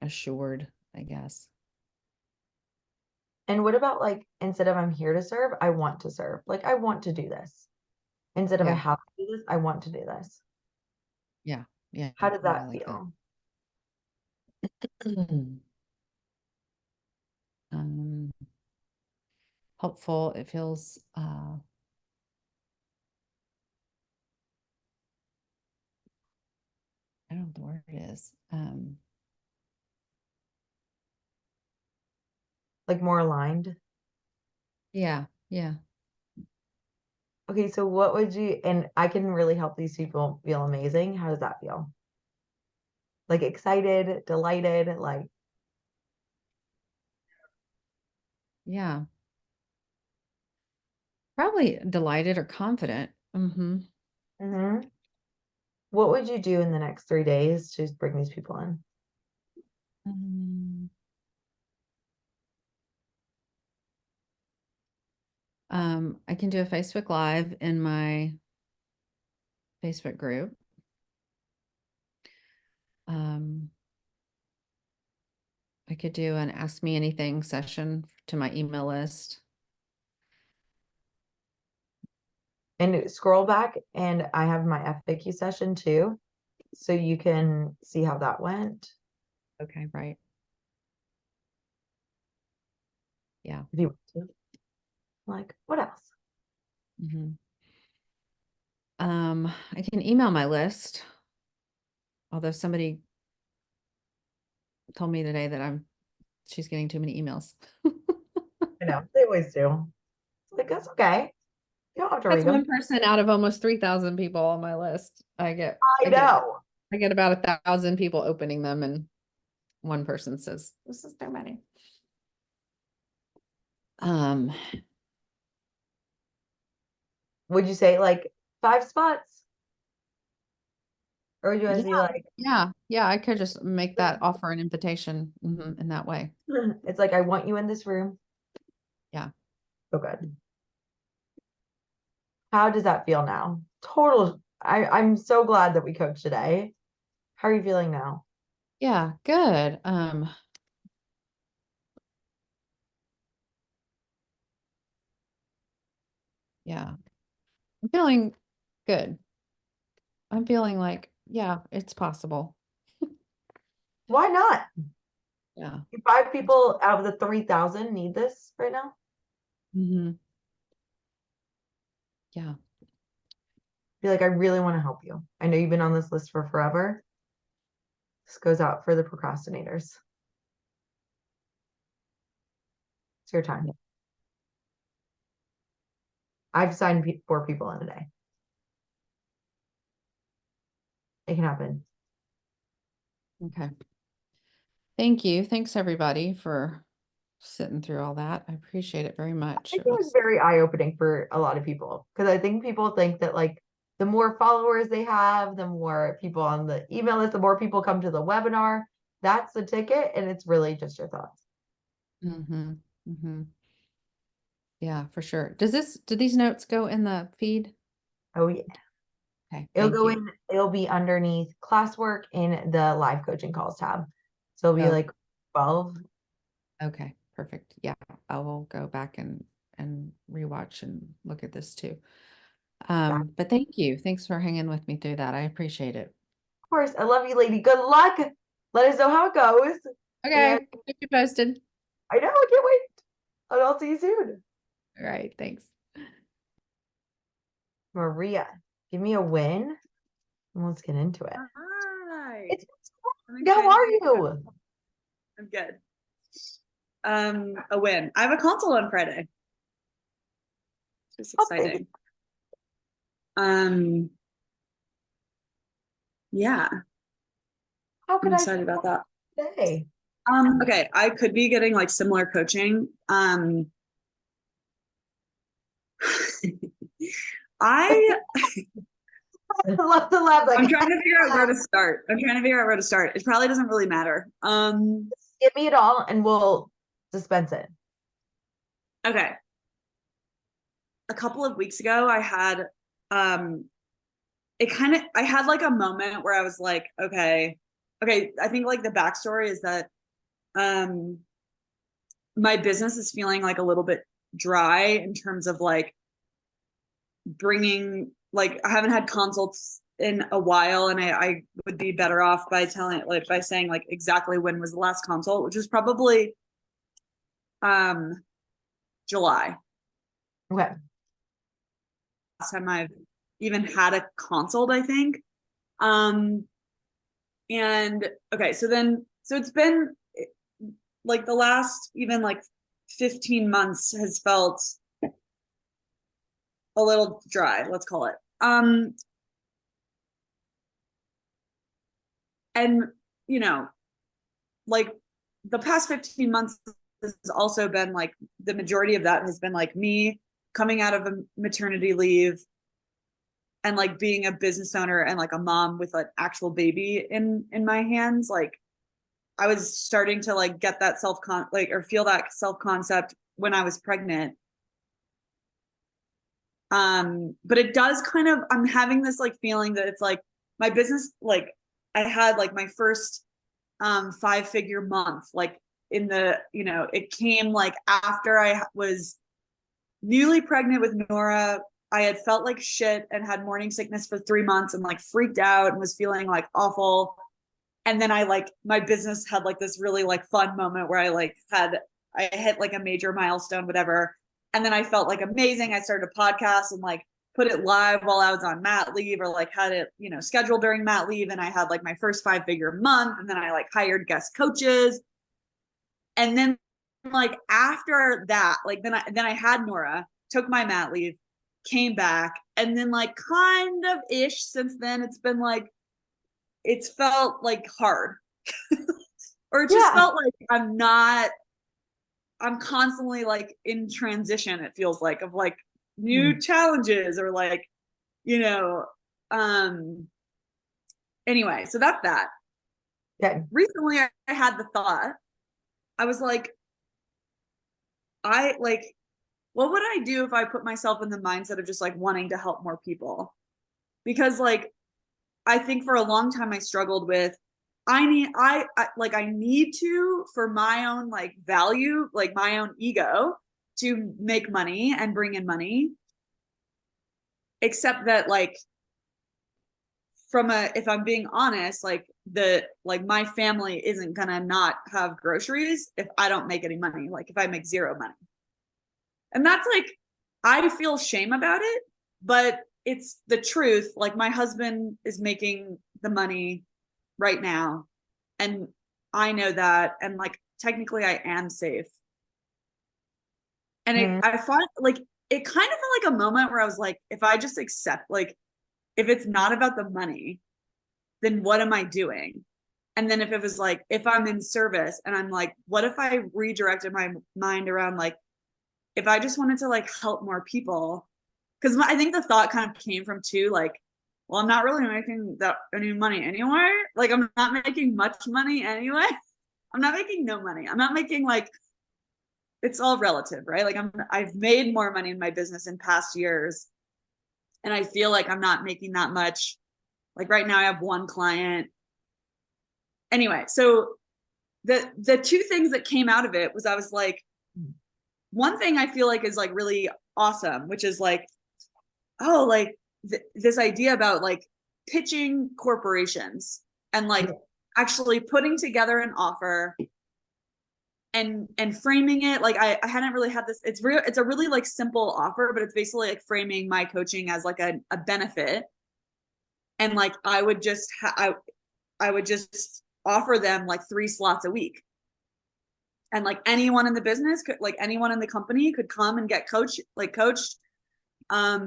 assured, I guess. And what about, like, instead of I'm here to serve, I want to serve. Like, I want to do this. Instead of I Yeah, have to do this, I want to do this. yeah, yeah. How does No, I that like that. feel? Um, Helpful. It feels I don't know what the word is. Like, more aligned? Yeah, yeah. Okay, so what would you, and I can really help these people feel amazing. How does that feel? Like, excited, delighted, like, Yeah. Probably delighted or confident. Mm-hmm. hmm what would you do in the next 3 days to bring these people in? Mm. I can do a Facebook Live in my Facebook group. Um, I could do an Ask Me Anything session to my email list. And scroll back, and I have my FAQ session too, so you can see how that went Okay, right. Yeah. if you want to. Like, what else? Hmm. I can email my list, although somebody told me today that she's getting too many emails. I know they always do. Like, that's okay. You don't have to That's read one them. person out of almost 3,000 people on my list. I know. I get about 1,000 people opening them, and one person says, "This is too many." Um, Would you say like 5 spots? Or would you yeah, guys be like, yeah, I could just make that offer an invitation in that way. it's like, I want you in this room. Yeah. So good. How does that feel now? Total. I'm so glad that we coached today. How are you feeling now? Yeah, good. Yeah, I'm feeling good. I'm feeling like, yeah, it's possible. Why not? Yeah. 5 people out of the 3,000 need this right now. Hmm. Yeah. Be like, I really want to help you. I know you've been on this list for forever. This goes out for the procrastinators. It's your time. I've signed 4 people in a day. It can happen. Okay. Thank you. Thanks everybody for sitting through all that. I appreciate it very much. I think it was very eye-opening for a lot of people because I think people think that like the more followers they have, the more people on the email list, the more people come to the webinar. That's the ticket, and it's really just your thoughts. Mm-hmm. Mm-hmm. Yeah, for sure. Do these notes go in the feed? Oh yeah. Okay, It'll thank go you. in, it'll be underneath classwork in the live coaching calls tab. So it'll be Oh, like 12. okay, perfect. Yeah, I will go back and rewatch and look at this too. Of But thank you. Thanks for hanging with me through that. I appreciate it. course, I love you, lady. Good luck. Let us know how it goes. And Okay, keep you posted. I know, I can't wait. And I'll see you soon. All right, thanks. Maria, give me a win and let's get into it. Hi. It's I'm how excited are to be back. you? I'm good. A win. I have a consult on Friday. It's Oh, baby. exciting. Yeah, How I'm could I excited about that. say? Okay, I could be getting like similar coaching. I I love the laugh. I'm Like, trying to figure out where to start. It probably doesn't really matter. give me it all and we'll dispense it. Okay. A couple of weeks ago, I had I had like a moment where I was like, okay, I think like the backstory is that my business is feeling like a little bit dry in terms of like bringing, like I haven't had consults in a while, and I would be better off by saying like exactly when was the last consult, which was probably July. Okay. Last time I've even had a consult, I think. And okay, so it's been like the last even like 15 months has felt a little dry, let's call it. And you know, like the past 15 months has also been like the majority of that has been like me coming out of a maternity leave and like being a business owner and like a mom with an actual baby in my hands. Like I was starting to like get that feel that self-concept when I was pregnant. But it does kind of, I'm having this like feeling that it's like my business, like I had like my first 5-figure month, like in the, it came like after I was newly pregnant with Nora. I had felt like shit and had morning sickness for 3 months and like freaked out and was feeling like awful. And then my business had like this really like fun moment where I hit like a major milestone, whatever. And then I felt like amazing. I started a podcast and like put it live while I was on mat leave, or like had it, scheduled during mat leave. And I had like my first 5-figure month, and then I like hired guest coaches. And then like after that, like then I had Nora, took my mat leave, came back, and then like kind of ish since then it's been like it's felt like hard. Or it just felt like I'm constantly like in transition, it feels like, of like new challenges or like, anyway, so that's that. Okay. Recently I had the thought, I was like, what would I do if I put myself in the mindset of just like wanting to help more people? Because like, I think for a long time I struggled with, I need to, for my own like value, like my own ego, to make money and bring in money. Except that like if I'm being honest, like my family isn't gonna not have groceries if I don't make any money, like if I make zero money. And that's like, I feel shame about it, but it's the truth. Like my husband is making the money right now, and I know that, and like technically I am safe. And I find like it kind of felt like a moment where I was like, if I just accept, like, if it's not about the money, then what am I doing? And then if it was like, if I'm in service and I'm like, what if I redirected my mind around like, if I just wanted to like help more people? Because I think the thought kind of came from too, like, well, I'm not really making that any money anyway. Like, I'm not making much money anyway. I'm not making no money. I'm not making like, it's all relative, right? Like I've made more money in my business in past years. And I feel like I'm not making that much. Like right now I have one client. Anyway, so the two things that came out of it was I was like, one thing I feel like is like really awesome, which is like, oh, like this idea about like pitching corporations and like actually putting together an offer and framing it. Like I hadn't really had this, it's a really like simple offer, but it's basically like framing my coaching as like a benefit. And like I would just I would just offer them like 3 slots a week. And like anyone in the business could, like anyone in the company could come and get coached. But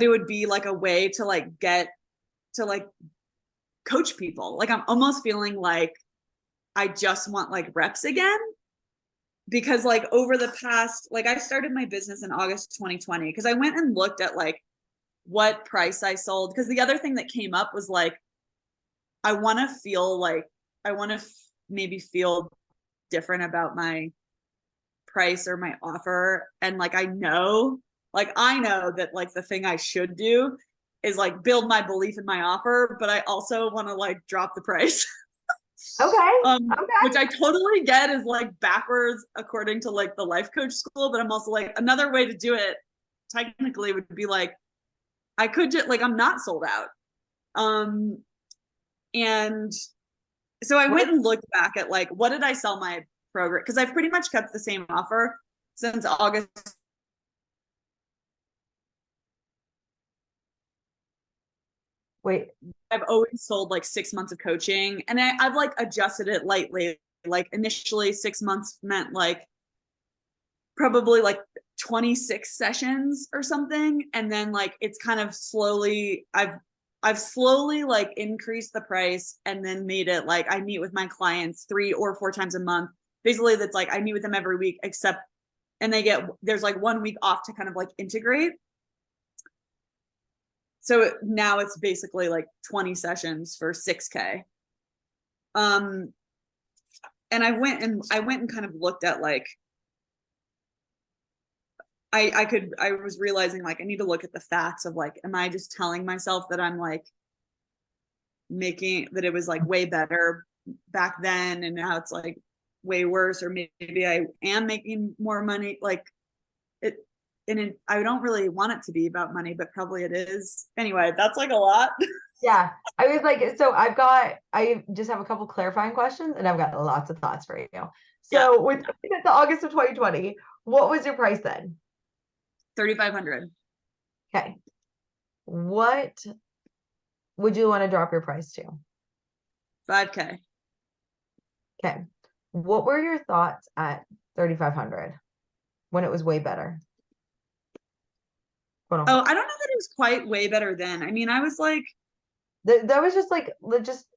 it would be like a way to like get to like coach people. Like I'm almost feeling like I just want like reps again. Because like over the past, like I started my business in August 2020 because I went and looked at like what price I sold. Because the other thing that came up was like, I want to feel like, I want to maybe feel different about my price or my offer. And like, I know that like the thing I should do is like build my belief in my offer, but I also want to like drop the price. Okay. Which I totally get is like backwards according to like the life coach school, but I'm also like, another way to do it technically would be like, I could just like, I'm not sold out. And so I went and looked back at like, what did I sell my program? Because I've pretty much kept the same offer since August. Wait, I've always sold like 6 months of coaching, and I've like adjusted it lightly. Like initially 6 months meant like probably like 26 sessions or something. And then like, it's kind of slowly, I've slowly like increased the price and then made it like I meet with my clients 3 or 4 times a month. Basically that's like I meet with them every week except, and there's like 1 week off to kind of like integrate. So now it's basically like 20 sessions for 6K. And I went and kind of looked at like, I was realizing like I need to look at the facts of like, am I just telling myself that I'm like making that it was like way better back then and now it's like way worse, or maybe I am making more money like it, and I don't really want it to be about money, but probably it is. Anyway, that's like a lot. yeah. I was like, so I just have a couple clarifying questions and I've got lots of thoughts for you. So with the August of 2020, what was your price then? 3,500. Okay. What would you want to drop your price to? 5K. Okay. What were your thoughts at 3,500 when it was way better? Oh, I don't know that it was quite way better then. I mean, I was like, that was just like,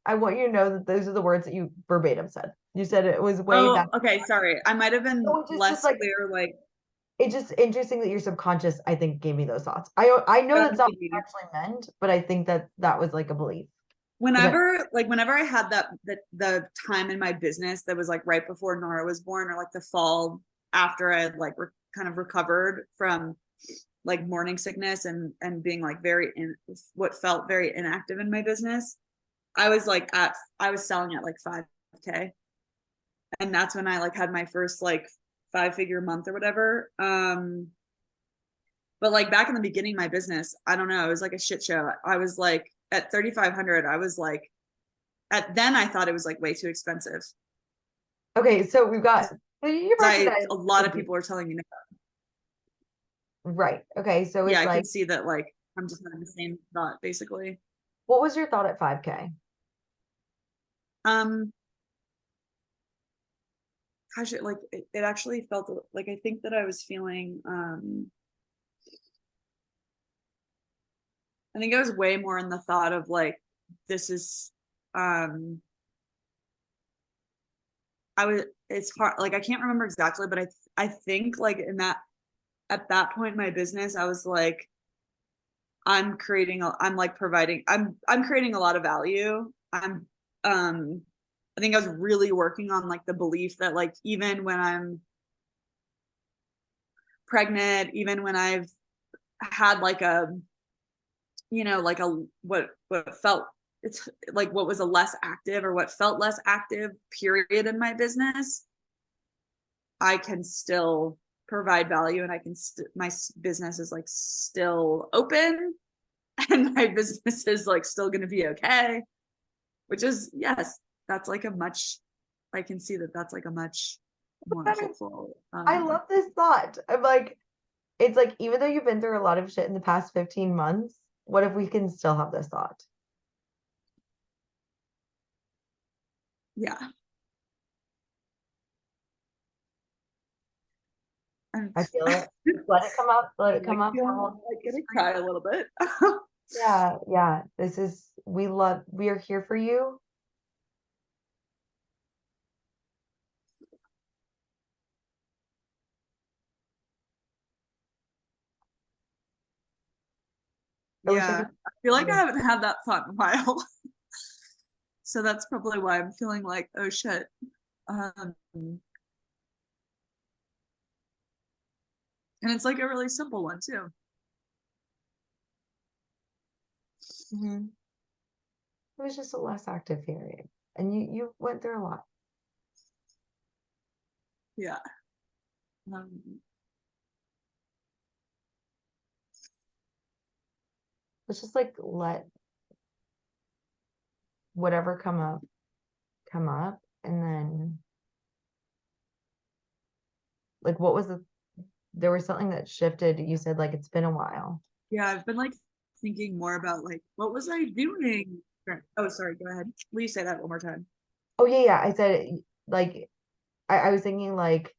I want you to know that those are the words that you verbatim said. You said it was way better. Okay, sorry. I might have been less like, clear. Like, it's just interesting that your subconscious, I think, gave me those thoughts. I know that's not what you actually meant, but I think that was like a belief. Whenever I had the time in my business that was like right before Nora was born, or like the fall after I had like kind of recovered from like morning sickness and being like what felt very inactive in my business, I was selling at like 5K. And that's when I like had my first like 5-figure month or whatever. But like back in the beginning of my business, I don't know, it was like a shit show. I was like at 3,500, I was like, then I thought it was like way too expensive. Okay, so we've got a lot of people are telling me no. Right. Okay, so it's I like, can see that like I'm just having the same thought basically. What was your thought at 5K? gosh, it actually felt like, I think that I was feeling, I think I was way more in the thought of like, this is, um, it's hard, like, I can't remember exactly, but I think like at that point in my business, I was like, I'm like providing, I'm creating a lot of value. Um, I think I was really working on like the belief that like, even when I'm pregnant, even when I've had like like what felt, it's like what was a less active or what felt less active period in my business, I can still provide value, and I can my business is like still open, and my business is like still going to be okay, which is, yes, that's like a much, I can see that that's like a much more hopeful, I love this thought. I'm like, it's like, even though you've been through a lot of shit in the past 15 months, what if we can still have this thought? yeah. I feel it. Just let it come up. Let it come up. I'm gonna cry a little bit. Yeah, yeah. We are here for you. I wish I Yeah, could. I feel like I haven't had that thought in a while. So that's probably why I'm feeling like, oh shit. And it's like a really simple one too. Mhm. It was just a less active period, and you went through a lot. Yeah. Um, Let's just like let whatever come up, and then like, what was there was something that shifted. You said like it's been a while. yeah, I've been like thinking more about like, what was I doing? Oh, sorry, go ahead. Will you say that one more time? Oh yeah, yeah. I said like I was thinking like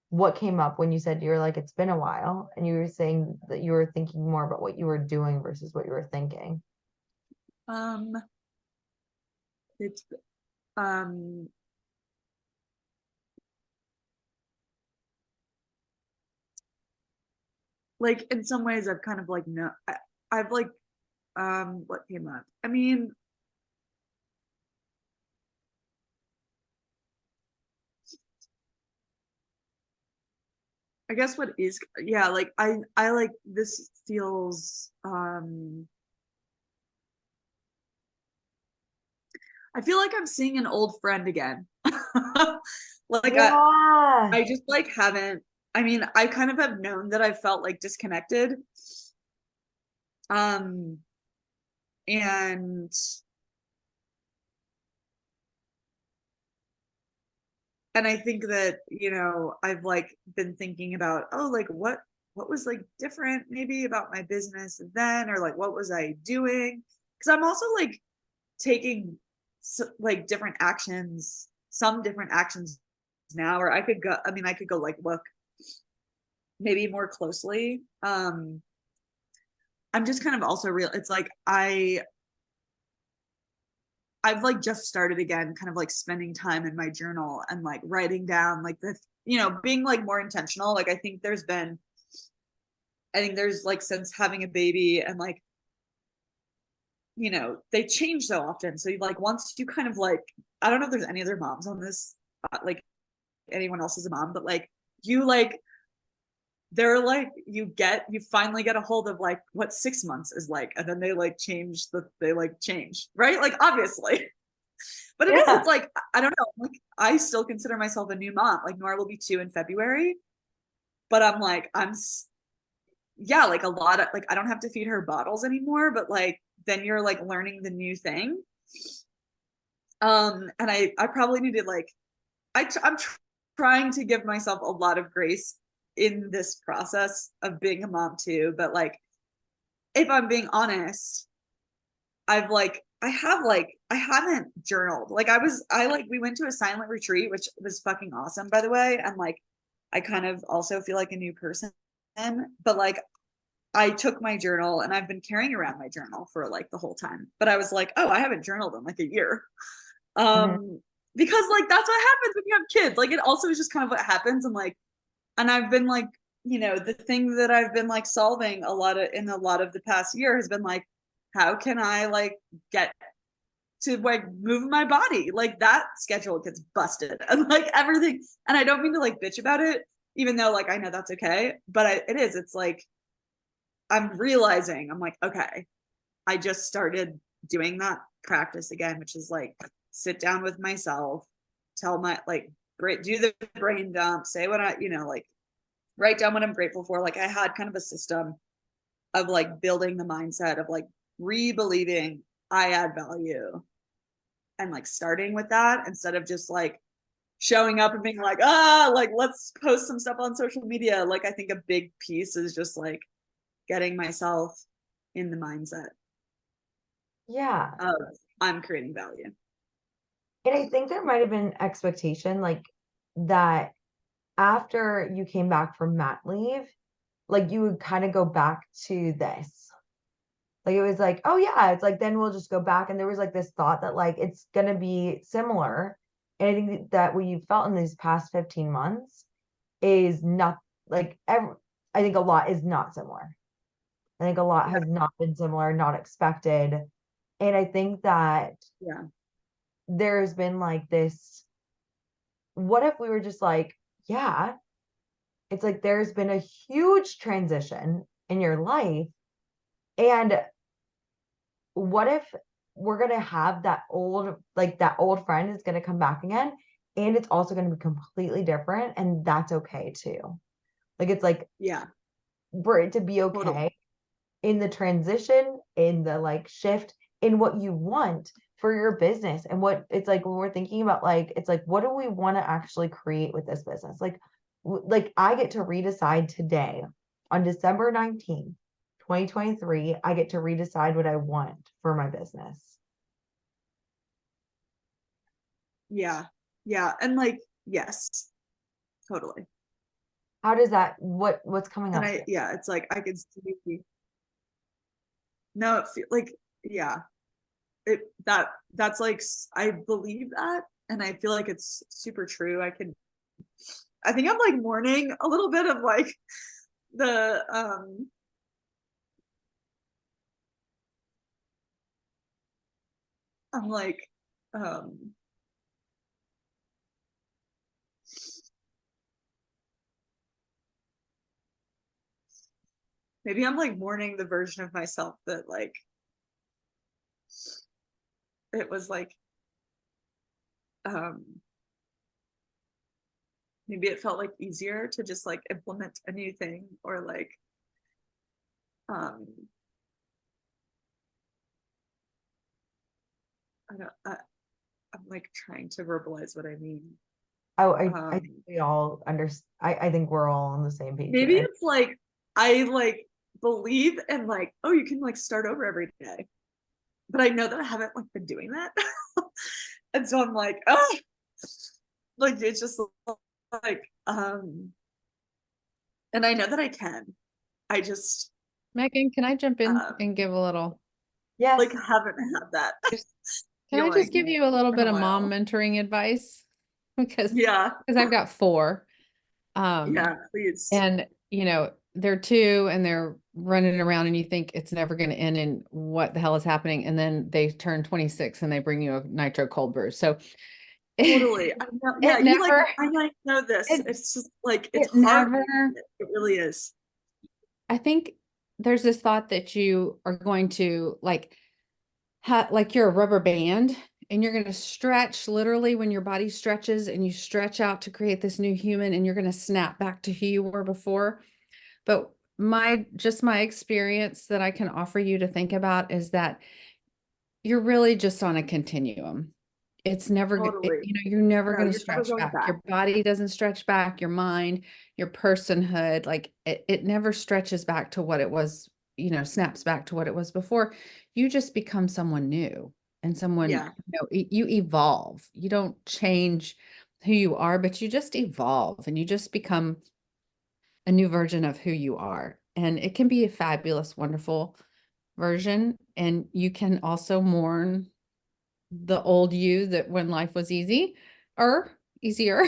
what came up when you said you're like it's been a while, and you were saying that you were thinking more about what you were doing versus what you were thinking. Um, it's um like in some ways I've kind of like no, I've like what came up? I mean, I guess what is, yeah, like I like this feels I feel like I'm seeing an old friend again. Like Yeah. I just like haven't, I mean, I kind of have known that I felt like disconnected. Um and I think that, I've like been thinking about, oh, like what was like different maybe about my business then, or like what was I doing? Because I'm also like taking like different actions, some different actions now, or I could go, I mean, I could go like look maybe more closely. I'm just kind of also real, it's like I've like just started again, kind of like spending time in my journal and like writing down like being like more intentional. Like I think there's like, since having a baby, and like, they change so often. So like once you kind of like, I don't know if there's any other moms on this, like anyone else is a mom, but like you like, they're like, you finally get a hold of like what 6 months is like, and then they like change, right? Like obviously. But it is, Yeah. it's like, I don't know, like I still consider myself a new mom. Like Nora will be 2 in February, but I'm like, yeah, like a lot of like, I don't have to feed her bottles anymore, but like then you're like learning the new thing. And I probably need to like, I'm trying to give myself a lot of grace in this process of being a mom too. But like, if I'm being honest, I've like, I haven't journaled. Like we went to a silent retreat, which was fucking awesome, by the way. And like, I kind of also feel like a new person, but like, I took my journal and I've been carrying around my journal for like the whole time. But I was like, oh, I haven't journaled in like a year. Because like that's what happens when you have kids. Like it also is just kind of what happens. And I've been like, the thing that I've been like solving in a lot of the past year has been like, how can I like get to like move my body? Like that schedule gets busted and like everything. And I don't mean to like bitch about it, even though like I know that's okay. But it's like, I'm realizing I'm like, okay, I just started doing that practice again, which is like sit down with myself, tell my like do the brain dump, say what like write down what I'm grateful for. Like I had kind of a system of like building the mindset of like re-believing I add value and like starting with that instead of just like showing up and being like, like let's post some stuff on social media. Like I think a big piece is just like getting myself in the mindset Yeah. of I'm creating value. And I think there might have been expectation like that after you came back from mat leave, like you would kind of go back to this. Like it was like, oh yeah, it's like then we'll just go back. And there was like this thought that like it's gonna be similar. And I think that what you felt in these past 15 months is not like I think a lot is not similar. I think a lot has not been similar, not expected. And I think that there's been like this, what if we were just like, yeah, it's like there's been a huge transition in your life. And what if we're going to have that old friend is going to come back again and it's also going to be completely different and that's okay too. Like it's like for it to be okay totally. In the transition, in the like shift in what you want for your business and what it's like when we're thinking about like it's like what do we want to actually create with this business? Like I get to redecide today on December 19th 2023, I get to redecide what I want for my business. Yeah. And like, yes, totally. How does that, what's coming up? It's like, I could see, no, it feel like, that's like, I believe that. And I feel like it's super true. I think I'm like mourning a little bit of like I'm like, maybe I'm like mourning the version of myself that like, it was like, maybe it felt like easier to just like implement a new thing or like, I'm like trying to verbalize what I mean. Oh, I think we all understand. I think we're all on the same page. Maybe it's like, I like believe and like, oh, you can like start over every day. But I know that I haven't like been doing that. And so I'm like, oh, like it's just like, and I know that I can. I just Megan, can I jump in and give a little? Yes. Like haven't had that. Can I just give you a little bit of mom mentoring advice? Because I've got 4. Please. And they're 2 and they're running around and you think it's never going to end and what the hell is happening? And then they turn 26 and they bring you a nitro cold brew. So totally. I know, I know this. It's just like, it's hard. It really is. I think there's this thought that you are going to like you're a rubber band and you're going to stretch literally when your body stretches and you stretch out to create this new human and you're going to snap back to who you were before. But my experience that I can offer you to think about is that you're really just on a continuum. It's never, you're never going to stretch back. Your body doesn't stretch back, your mind, your personhood, like it never stretches back to what it was, snaps back to what it was before. You just become someone new. and someone, Yeah. you evolve. You don't change who you are, but you just evolve and you just become a new version of who you are. And it can be a fabulous, wonderful version. And you can also mourn the old you that when life was easy or easier.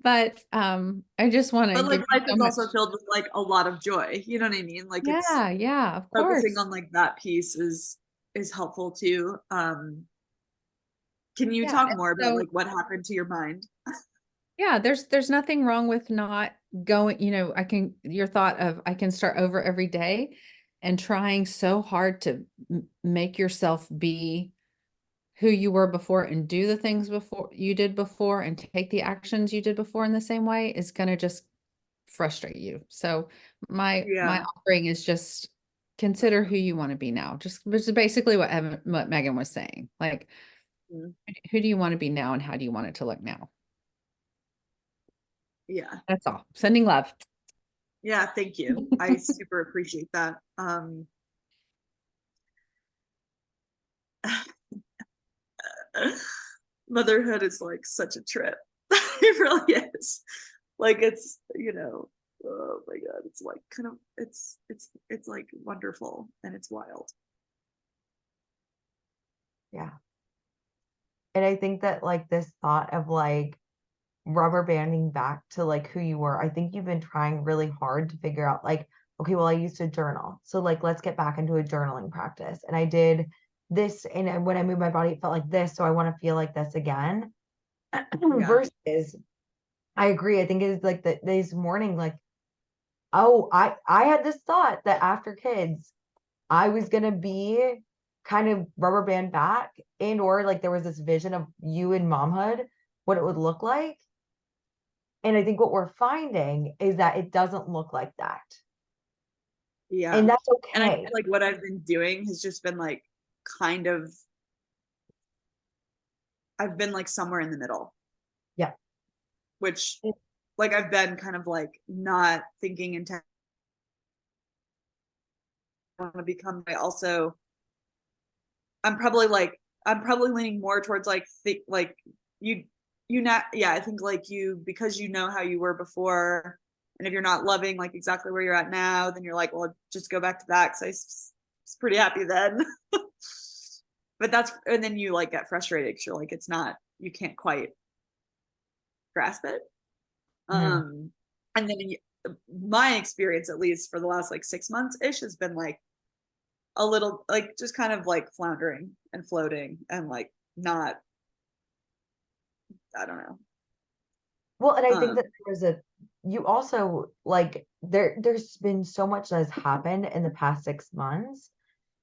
but I just want to But like give you life so is much. also filled with like a lot of joy. You know what I mean? Like it's Yeah, yeah, of focusing course. on like that piece is helpful too. Can you Yeah. talk And more about so like what happened to your mind? yeah, there's nothing wrong with not going, your thought of I can start over every day and trying so hard to make yourself be who you were before and do the things before you did before and take the actions you did before in the same way is going to just frustrate you. So my Yeah. offering is just consider who you want to be now. Just which is basically what Megan was saying. Like Mm. who do you want to be now and how do you want it to look now? Yeah. That's all. Sending love. Yeah, thank you. I super appreciate that. Motherhood is like such a trip. It really is. Like it's, oh my God, it's like kind of it's like wonderful and it's wild. Yeah. And I think that like this thought of like rubber banding back to like who you were, I think you've been trying really hard to figure out like, okay, well, I used to journal. So like let's get back into a journaling practice. And I did this and when I moved my body, it felt like this. So I want to feel like this again. Yeah. Versus I agree. I think it is like this morning, like, oh, I had this thought that after kids, I was gonna be kind of rubber band back and or like there was this vision of you in momhood, what it would look like. And I think what we're finding is that it doesn't look like that. Yeah. And that's And I okay. feel like what I've been doing has just been like kind of I've been like somewhere in the middle, Yeah. which like I've been kind of like not thinking intent want to become. I also I'm probably leaning more towards like like you not yeah, I think like you because you know how you were before, and if you're not loving like exactly where you're at now, then you're like, well, just go back to that because I was pretty happy then. But that's and then you like get frustrated because you're like it's not you can't quite grasp it. Mhm. And then my experience, at least for the last like 6 months ish, has been like a little like just kind of like floundering and floating and like not I don't know. Well, and I think Um that there was you also like there's been so much that has happened in the past 6 months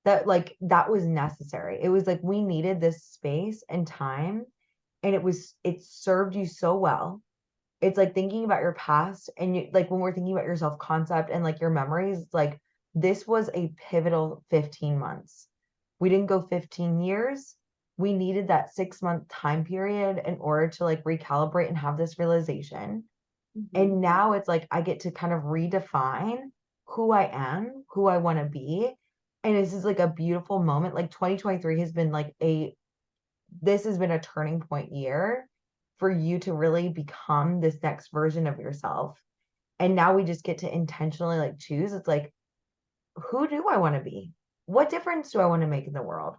that like that was necessary. It was like we needed this space and time and it served you so well. It's like thinking about your past and you like when we're thinking about your self concept and like your memories, it's like this was a pivotal 15 months. We didn't go 15 years. We needed that 6 month time period in order to like recalibrate and have this realization. mhm. And now it's like I get to kind of redefine who I am, who I want to be. And this is like a beautiful moment. Like 2023 has been like this has been a turning point year for you to really become this next version of yourself. And now we just get to intentionally like choose. It's like, who do I want to be? What difference do I want to make in the world?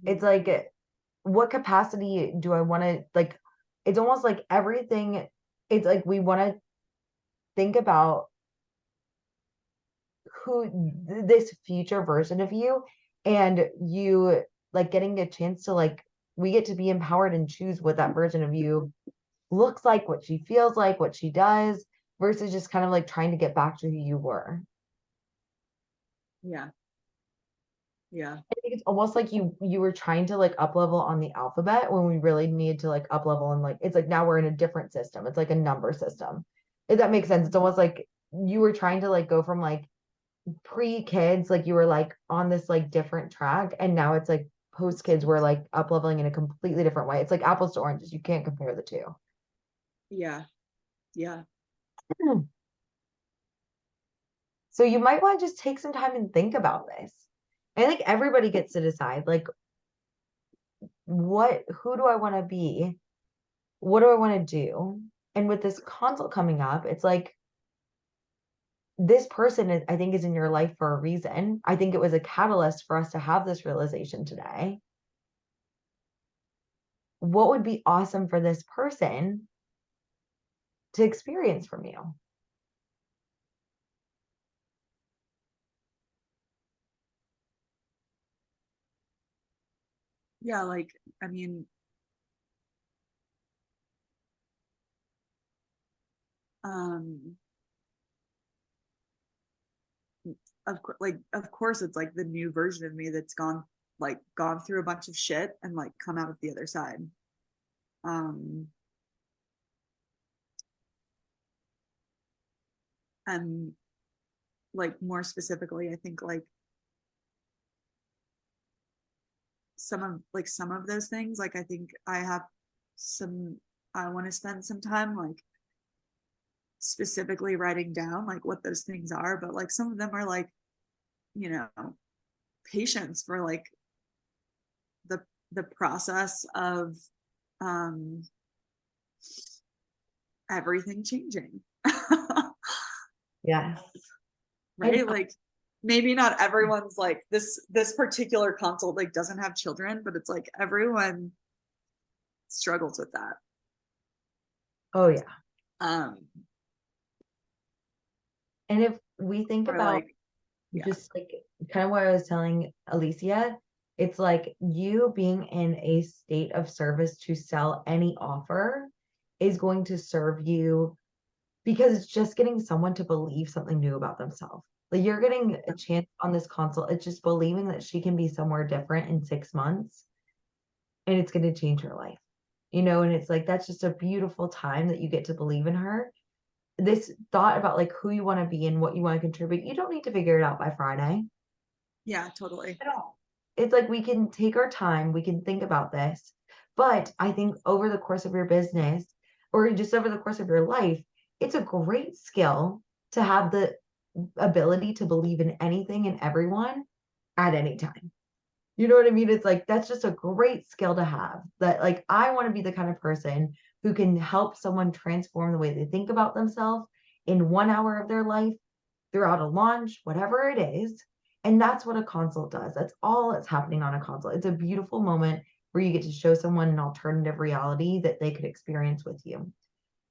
It's Mhm. like, what capacity do I want to like? It's almost like everything. It's like we want to think about this future version of you and you like getting a chance to like we get to be empowered and choose what that version of you looks like, what she feels like, what she does, versus just kind of like trying to get back to who you were. Yeah. Yeah. I think it's almost like you were trying to like up level on the alphabet when we really need to like up level and like it's like now we're in a different system. It's like a number system. If that makes sense. It's almost like you were trying to like go from like pre-kids, like you were like on this like different track, and now it's like post-kids we're like up leveling in a completely different way. It's like apples to oranges. You can't compare the two. Yeah. Yeah. So you might want to just take some time and think about this. I think everybody gets to decide, like, who do I want to be? What do I want to do? And with this consult coming up, it's like, this person is, I think, is in your life for a reason. I think it was a catalyst for us to have this realization today. What would be awesome for this person to experience from you? Yeah, like, I mean, um, of course, it's like the new version of me that's gone through a bunch of shit and like come out of the other side. Um, and like more specifically, I think like some of those things, like I think I want to spend some time like specifically writing down like what those things are, but like some of them are like, you know, patience for like the process of um everything changing. Yes. Right, like maybe not everyone's like this particular consult like doesn't have children, but it's like everyone struggles with that. Oh yeah. um And if we think or about like yeah, just like kind of what I was telling Alicia, it's like you being in a state of service to sell any offer is going to serve you, because it's just getting someone to believe something new about themselves. Like, you're getting a chance on this consult. It's just believing that she can be somewhere different in 6 months, and it's going to change her life, and it's like, that's just a beautiful time that you get to believe in her. This thought about like who you want to be and what you want to contribute, you don't need to figure it out by Friday yeah, totally. at all. It's like, we can take our time, we can think about this. But I think over the course of your business, or just over the course of your life, it's a great skill to have the ability to believe in anything and everyone at any time. You know what I mean? It's like, that's just a great skill to have. That, like, I want to be the kind of person who can help someone transform the way they think about themselves in 1 hour of their life, throughout a launch, whatever it is. And that's what a consult does. That's all that's happening on a consult. It's a beautiful moment where you get to show someone an alternative reality that they could experience with you.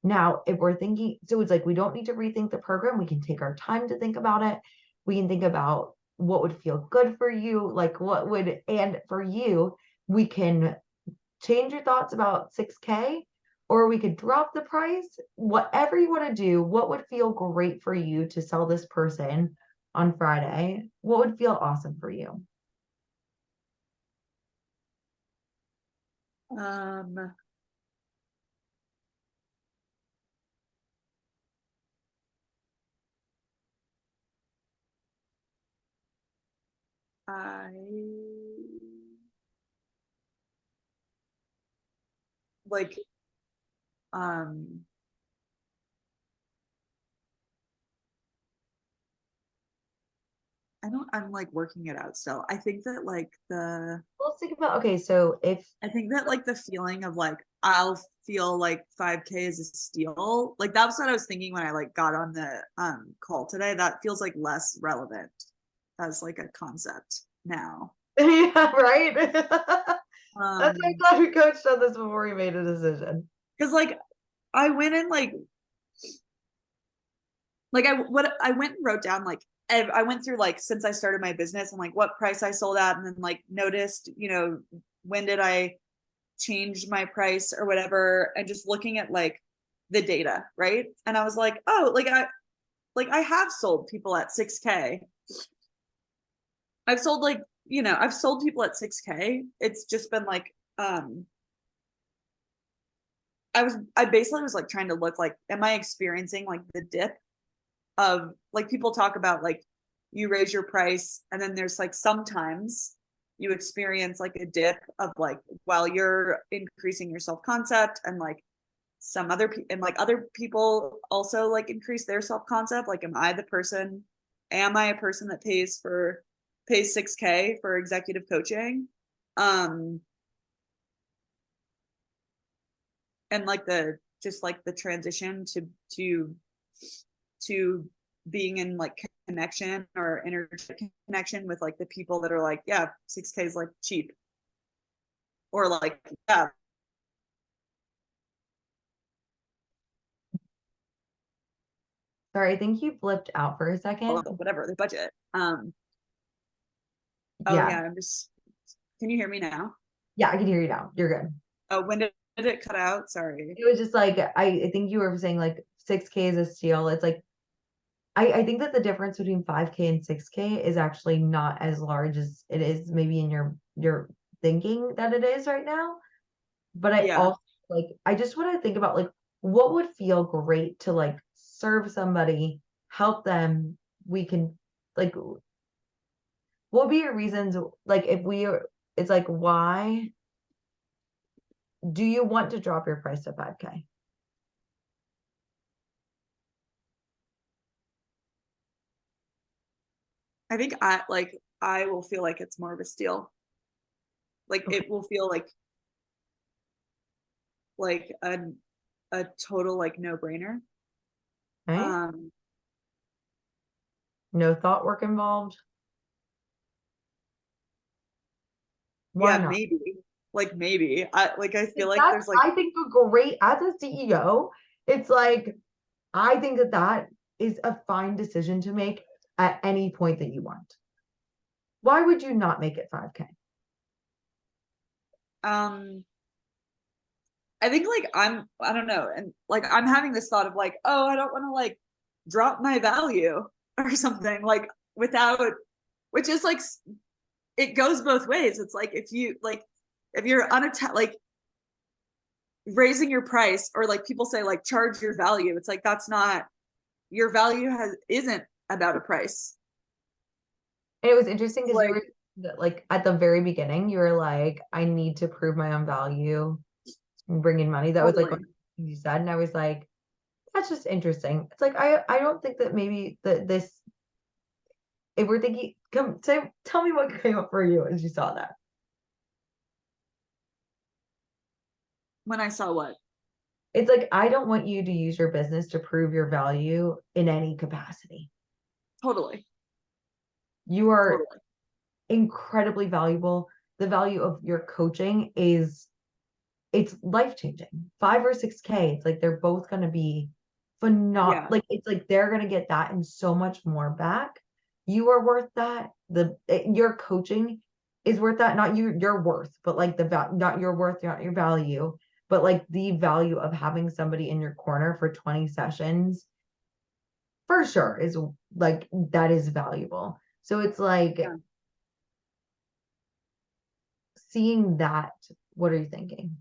Now, if we're thinking, so it's like, we don't need to rethink the program. We can take our time to think about it. We can think about what would feel good for you, like and for you, we can change your thoughts about 6K, or we could drop the price. Whatever you want to do, what would feel great for you to sell this person on Friday? What would feel awesome for you? um I like um I'm like working it out still. I think that like Let's think about, okay, so if I think that like the feeling of like I'll feel like 5K is a steal. Like that's what I was thinking when I like got on the call today. That feels like less relevant as like a concept now. yeah, right. That's why I'm Um glad we coached on this before we made a decision. because like I went in like I went and wrote down like I went through like since I started my business and like what price I sold at, and then like noticed, when did I change my price or whatever, and just looking at like the data, right? And I was like, oh, I have sold people at 6K. I've sold I've sold people at 6K. It's just been like I basically was like trying to look like, am I experiencing like the dip of like people talk about like you raise your price and then there's like sometimes you experience like a dip of like while you're increasing your self-concept, and like some other and like other people also like increase their self-concept. Like am I a person that pays for pays 6K for executive coaching. And like the transition to being in like connection or energetic connection with like the people that are like, yeah, 6K is like cheap. Or like, yeah. Sorry, I think you flipped out for a second. Whatever the budget. Oh Yeah. yeah, can you hear me now? Yeah, I can hear you now. You're good. Oh, when did it cut out? Sorry. It was just like, I think you were saying like 6K is a steal. It's like, I think that the difference between 5K and 6K is actually not as large as it is maybe in your thinking that it is right now. But I Yeah. also like, I just want to think about like what would feel great to like serve somebody, help them. We can like, what would be your reasons? Like if we are, it's like, why do you want to drop your price to 5K? I think I will feel like it's more of a steal. Like Okay. it will feel like a total like no-brainer. Right? No thought work involved. Why Yeah, not? maybe. Like maybe. I feel like That's, there's like, I think, a great, as a CEO, it's like, I think that that is a fine decision to make at any point that you want. Why would you not make it 5K? I think like I don't know, and like I'm having this thought of like, oh, I don't want to like drop my value or something like without, which is like it goes both ways. It's like if you're like raising your price, or like people say like charge your value, it's like that's not, your value isn't about a price. And it was interesting because you Like were like at the very beginning, you were like, I need to prove my own value and bring in money. That was like what totally. you said. And I was like, that's just interesting. It's like, I don't think that maybe that this, if we're thinking, come say, tell me what came up for you as you saw that. When I saw what? It's like, I don't want you to use your business to prove your value in any capacity. Totally. You are Totally. incredibly valuable. The value of your coaching is, it's life changing. 5 or 6K, it's like they're both going to be phenomenal. Yeah. Like it's like they're going to get that and so much more back. You are worth that. Your coaching is worth that. Not your worth, but like not your worth, not your value, but like the value of having somebody in your corner for 20 sessions for sure is like, that is valuable. So it's like, Yeah. seeing that, what are you thinking?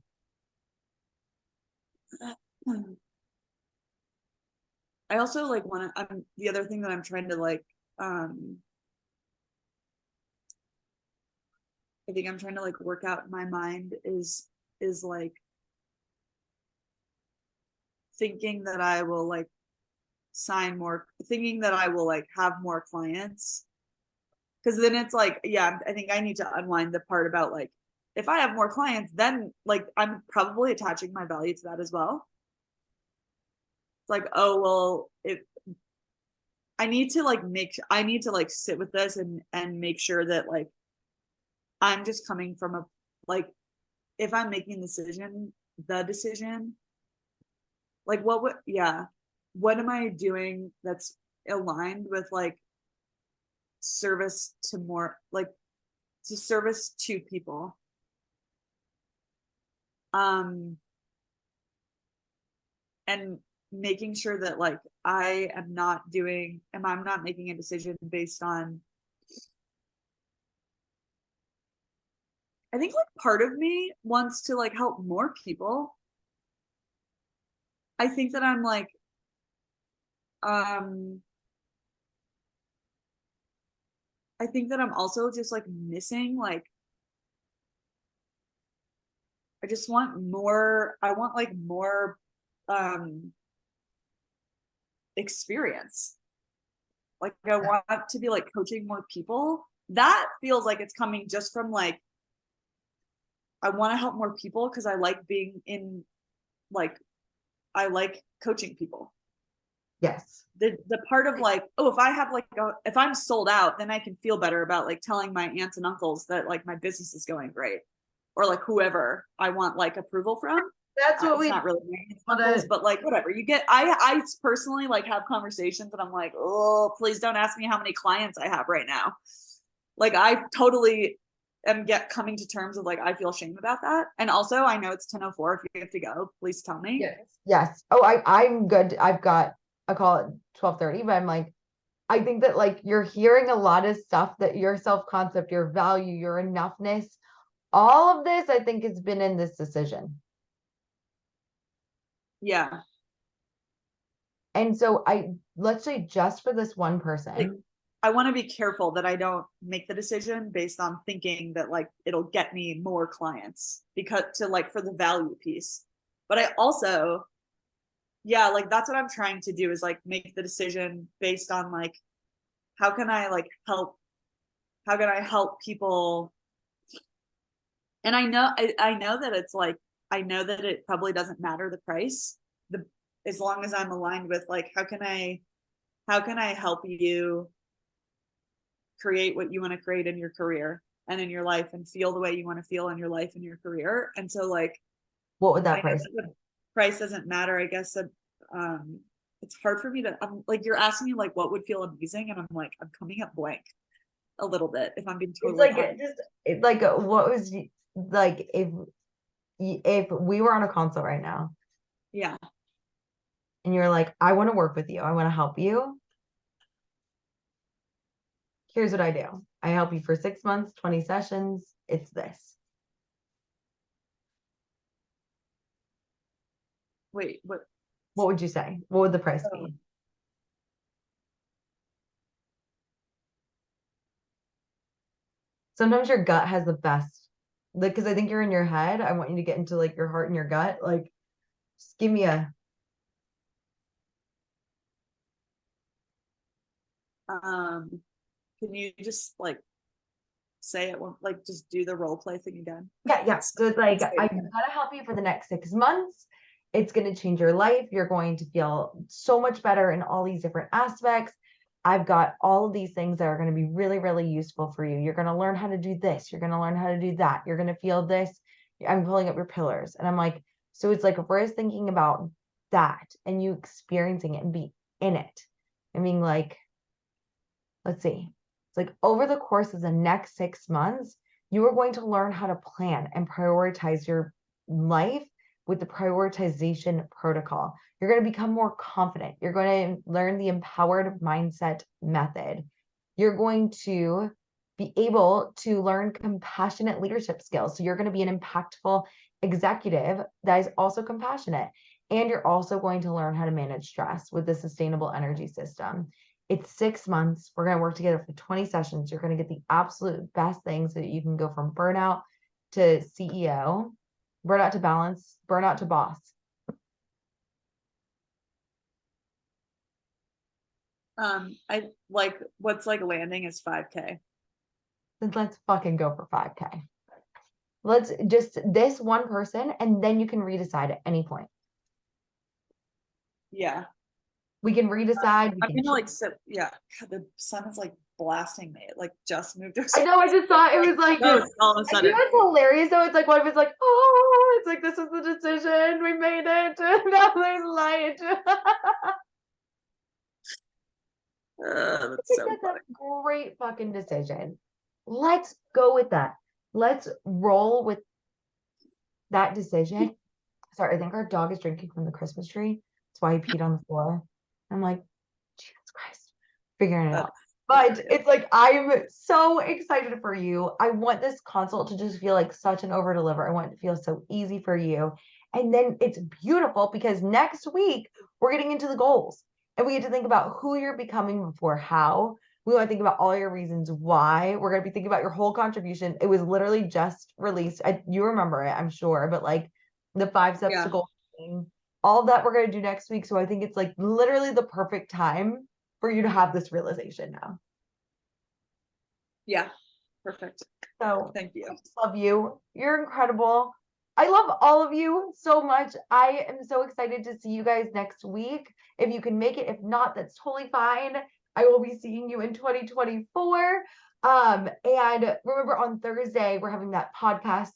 I also like want to, the other thing that I'm trying to like, I think I'm trying to like work out in my mind is like thinking that I will like thinking that I will like have more clients. Cause then it's like, yeah, I think I need to unwind the part about like, if I have more clients, then like I'm probably attaching my value to that as well. It's like, oh, well, if I need to like I need to like sit with this and make sure that like I'm just coming from a, like, if I'm making the decision, like what am I doing that's aligned with like service to more, like to service to people. And making sure that like I'm not making a decision based on, I think like part of me wants to like help more people. I think that I'm like, I think that I'm also just like missing, like, I just want more, I want like more experience. Like I want to be like coaching more people, that feels like it's coming just from like, I want to help more people because I like being in, like, I like coaching people. Yes. The part of like, oh, if I have like if I'm sold out, then I can feel better about like telling my aunts and uncles that like my business is going great, or like whoever I want like approval from. That's what It's we not really my aunts and wanna- uncles, but like whatever you get. I personally like have conversations and I'm like, oh, please don't ask me how many clients I have right now. Like I totally am coming to terms with like I feel shame about that. And also I know it's 10:04. If you have to go, please tell me. Yes. Yes. Oh, I'm good. I've got a call at 12:30, but I'm like, I think that like you're hearing a lot of stuff that your self-concept, your value, your enoughness, all of this, I think has been in this decision. Yeah. And so let's say just for this one person, I want to be careful that I don't make the decision based on thinking that like it'll get me more clients because to like for the value piece. But I also, yeah, like that's what I'm trying to do is like make the decision based on like how can I like help, how can I help people? And I know that it's like I know that it probably doesn't matter the price, the as long as I'm aligned with like how can I help you create what you want to create in your career and in your life and feel the way you want to feel in your life and your career. And so like what would I that know price? that the price doesn't matter, I guess. It's hard for me to I'm like you're asking me like what would feel amazing and I'm like I'm coming up blank a little bit if I'm being It's totally like honest. like what was like if we were on a consult right now Yeah. and you're like, I want to work with you, I want to help you. Here's what I do. I help you for 6 months, 20 sessions. It's this. Wait, what? What would you say? What would the price Oh. be? Sometimes your gut has the best, like, because I think you're in your head. I want you to get into like your heart and your gut. Like, just give me a, Can you just like say it like just do the role play thing again? yeah. So it's like, Say it I again. gotta help you for the next 6 months. It's going to change your life. You're going to feel so much better in all these different aspects. I've got all of these things that are going to be really, really useful for you. You're going to learn how to do this. You're going to learn how to do that. You're going to feel this. I'm pulling up your pillars. And I'm like, so it's like, if we're just thinking about that and you experiencing it and be in it and being like, let's see, it's like over the course of the next 6 months, you are going to learn how to plan and prioritize your life with the prioritization protocol. You're going to become more confident. You're going to learn the empowered mindset method. You're going to be able to learn compassionate leadership skills. So you're going to be an impactful executive that is also compassionate. And you're also going to learn how to manage stress with the sustainable energy system. It's 6 months. We're going to work together for 20 sessions. You're going to get the absolute best things so that you can go from burnout to CEO, burnout to balance, burnout to boss. I like what's like landing is 5K. Then let's fucking go for 5K. Let's just this one person, and then you can redecide at any point. Yeah. We can redecide. I'm gonna like sit. Yeah. God, the sun is like blasting me. It like just moved. I know. I just thought it was like. Oh, all of a I sudden. think it's hilarious though. It's like what if it's like, oh, it's like this is the decision we made it. Now there's light. That's I so think funny. that's a great fucking decision. Let's go with that. Let's roll with that decision. Sorry, I think our dog is drinking from the Christmas tree. That's why he peed on the floor. I'm like, Jesus Christ, figuring it out. But it's like, I'm so excited for you. I want this consult to just feel like such an over deliver. I want it to feel so easy for you. And then it's beautiful because next week we're getting into the goals and we get to think about who you're becoming before how. We want to think about all your reasons why. We're going to be thinking about your whole contribution. It was literally just released. You remember it, I'm sure, but like the 5 steps to goal, all of that we're going to do next week. So I think it's like literally the perfect time for you to have this realization now. Yeah, perfect. So Thank I you. just love you. You're incredible. I love all of you so much. I am so excited to see you guys next week. If you can make it, if not, that's totally fine. I will be seeing you in 2024. And remember on Thursday, we're having that podcast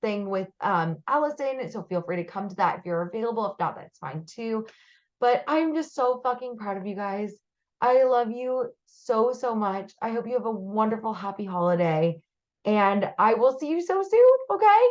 thing with Allison. So feel free to come to that if you're available. If not, that's fine too. But I'm just so fucking proud of you guys. I love you so, so much. I hope you have a wonderful, happy holiday. And I will see you so soon. Okay.